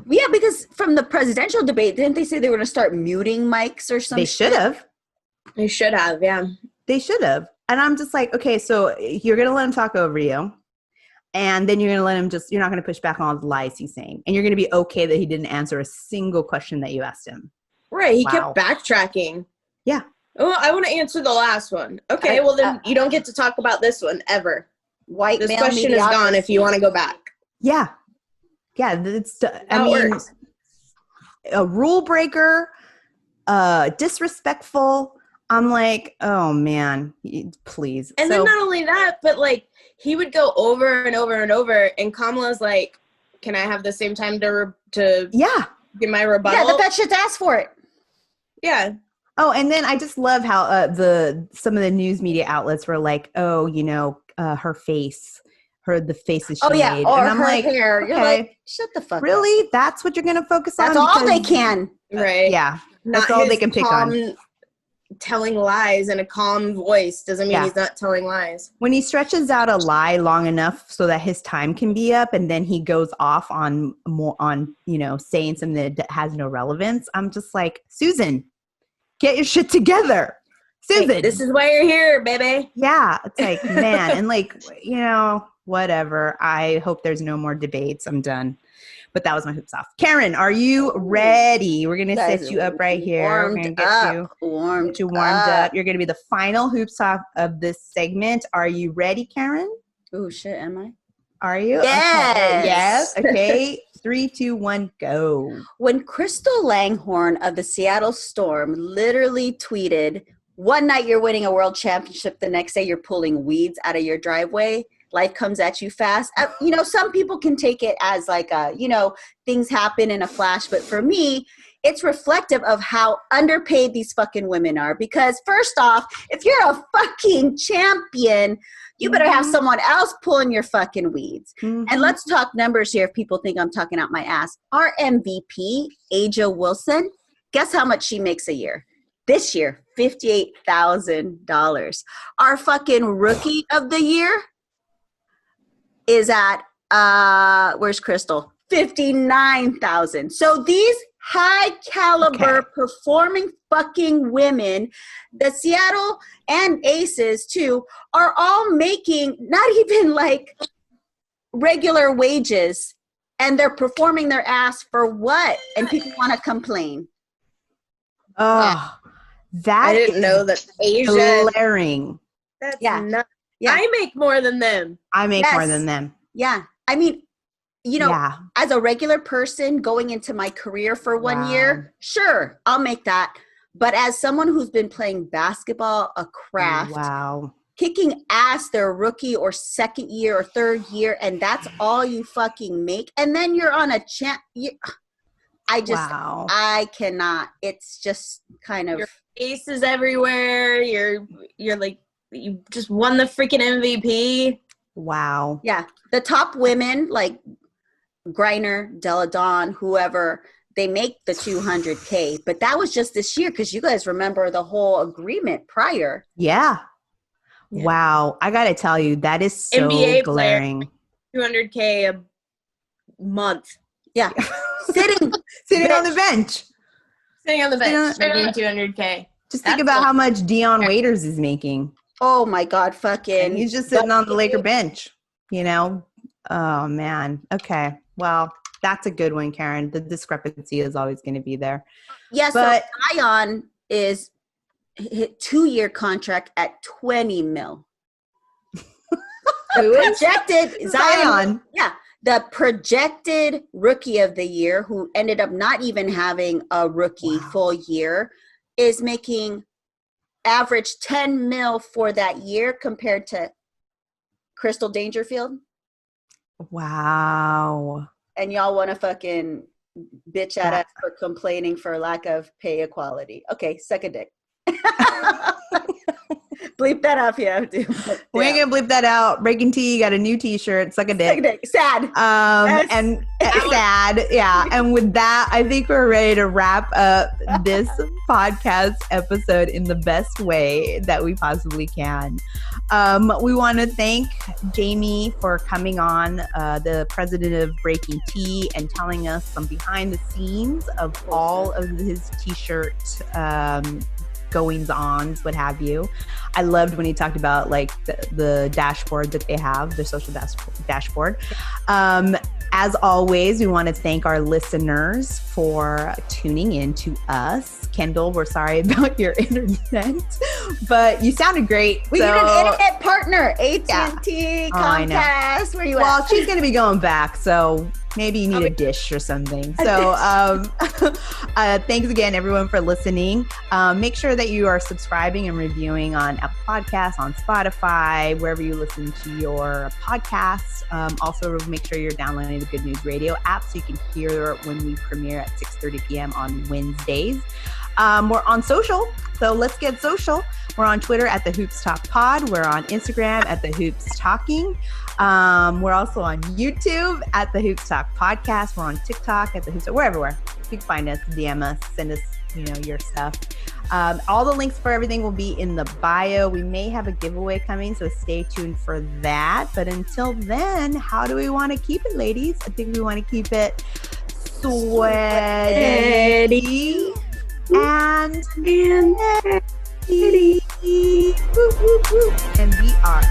[SPEAKER 2] Yeah, because from the presidential debate, didn't they say they were going to start muting mics or something?
[SPEAKER 1] They should have.
[SPEAKER 3] They should have, yeah.
[SPEAKER 1] They should have. And I'm just like, okay, so you're going to let him talk over you. And then you're going to let him you're not going to push back on all the lies he's saying. And you're going to be okay that he didn't answer a single question that you asked him.
[SPEAKER 3] Right. He kept backtracking.
[SPEAKER 1] Yeah.
[SPEAKER 3] Oh, I want to answer the last one. Okay, well then you don't get to talk about this one ever. This question is gone if you want to go back.
[SPEAKER 1] Yeah. Yeah. A rule breaker, disrespectful. I'm like, oh man, please.
[SPEAKER 3] And then not only that, but like he would go over and over and over, and Kamala's like, "Can I have the same time to give my rebuttal?"
[SPEAKER 2] Yeah, that shit's asked for it.
[SPEAKER 3] Yeah.
[SPEAKER 1] Oh, and then I just love how some of the news media outlets were like, "Oh, her face, the faces she made,"
[SPEAKER 2] or
[SPEAKER 1] and I'm
[SPEAKER 2] her
[SPEAKER 1] like,
[SPEAKER 2] hair.
[SPEAKER 1] Okay,
[SPEAKER 2] you're like, shut the fuck
[SPEAKER 1] really?
[SPEAKER 2] up.
[SPEAKER 1] That's what you're gonna focus on?
[SPEAKER 2] That's all they can.
[SPEAKER 3] Right.
[SPEAKER 1] Yeah. That's all they can pick on.
[SPEAKER 3] Telling lies in a calm voice doesn't mean he's not telling lies.
[SPEAKER 1] When he stretches out a lie long enough so that his time can be up, and then he goes off on saying something that has no relevance, I'm just like, Susan, get your shit together. Susan,
[SPEAKER 3] hey, this is why you're here, baby.
[SPEAKER 1] Yeah, it's like, man, and like, whatever. I hope there's no more debates. I'm done. But that was my hoops off. Karen, are you ready? We're going to set you up right here. We're going to get you warmed up. You're going to be the final hoops off of this segment. Are you ready, Karen?
[SPEAKER 2] Oh, shit, am I?
[SPEAKER 1] Are you?
[SPEAKER 2] Yes.
[SPEAKER 1] Okay. Yes. Okay. 3, 2, 1, go.
[SPEAKER 2] When Crystal Langhorne of the Seattle Storm literally tweeted, "One night you're winning a world championship, the next day you're pulling weeds out of your driveway. Life comes at you fast." Some people can take it as like, things happen in a flash. But for me, it's reflective of how underpaid these fucking women are. Because first off, if you're a fucking champion, you better have someone else pulling your fucking weeds. Mm-hmm. And let's talk numbers here if people think I'm talking out my ass. Our MVP, Aja Wilson, guess how much she makes a year? This year, $58,000. Our fucking rookie of the year is at where's Crystal? 59,000. So these high caliber performing fucking women, the Seattle and Aces too, are all making not even like regular wages, and they're performing their ass for what? And people want to complain.
[SPEAKER 1] Oh, that
[SPEAKER 3] I didn't know that
[SPEAKER 1] Asia glaring.
[SPEAKER 3] That's nuts. Yeah. I make more than them.
[SPEAKER 1] I make more than them.
[SPEAKER 2] Yeah. I mean, as a regular person going into my career for 1 year, sure, I'll make that. But as someone who's been playing basketball, a craft, kicking ass their rookie or second year or third year, and that's all you fucking make, and then you're on a I cannot. It's just kind of
[SPEAKER 3] your aces everywhere. You're like, you just won the freaking MVP.
[SPEAKER 1] Wow.
[SPEAKER 2] Yeah. The top women like Griner, Della Dawn, whoever, they make the $200K, but that was just this year because you guys remember the whole agreement prior.
[SPEAKER 1] Yeah. Wow. I got to tell you, that is so NBA glaring.
[SPEAKER 3] $200K a month.
[SPEAKER 2] Yeah. Sitting
[SPEAKER 1] on the bench.
[SPEAKER 3] Sitting on the bench making $200K.
[SPEAKER 1] Just think about how much Dion Waiters is making.
[SPEAKER 2] Oh my God, fucking.
[SPEAKER 1] And he's just sitting on the Laker bench, Oh man. Okay. Well, that's a good one, Karen. The discrepancy is always going to be there.
[SPEAKER 2] Yeah. But so Zion is hit 2-year contract at 20 mil. Projected Zion. Yeah. The projected rookie of the year, who ended up not even having a rookie full year, is making average 10 mil for that year compared to Crystal Dangerfield.
[SPEAKER 1] Wow.
[SPEAKER 2] And y'all want to fucking bitch at us for complaining for lack of pay equality. Okay, suck a dick. Bleep that out if you have to.
[SPEAKER 1] We ain't gonna bleep that out. Breaking Tea got a new T-shirt. Suck a dick.
[SPEAKER 2] Suck a dick. Sad.
[SPEAKER 1] And sad. Yeah. And with that, I think we're ready to wrap up this podcast episode in the best way that we possibly can. We want to thank Jamie for coming on, the president of Breaking Tea, and telling us some behind the scenes of all of his T-shirt goings-ons, what have you. I loved when he talked about like the dashboard that they have, the social dashboard. As always, we want to thank our listeners for tuning in to us. Kendall, we're sorry about your internet, but you sounded great.
[SPEAKER 2] We need an internet partner, AT&T, Comcast. Where you at?
[SPEAKER 1] Well, she's going to be going back, so maybe you need a dish or something. So thanks again, everyone, for listening. Make sure that you are subscribing and reviewing on Apple Podcasts, on Spotify, wherever you listen to your podcasts. Also, make sure you're downloading the Good News Radio app so you can hear when we premiere at 6:30 p.m. on Wednesdays. We're on social, so let's get social. We're on Twitter at The Hoops Talk Pod. We're on Instagram at The Hoops Talking. We're also on YouTube at The Hoops Talk Podcast. We're on TikTok at The Hoops Talk. We're everywhere. You can find us, DM us, send us, your stuff. All the links for everything will be in the bio. We may have a giveaway coming, so stay tuned for that. But until then, how do we want to keep it, ladies? I think we want to keep it sweaty and steady. And we are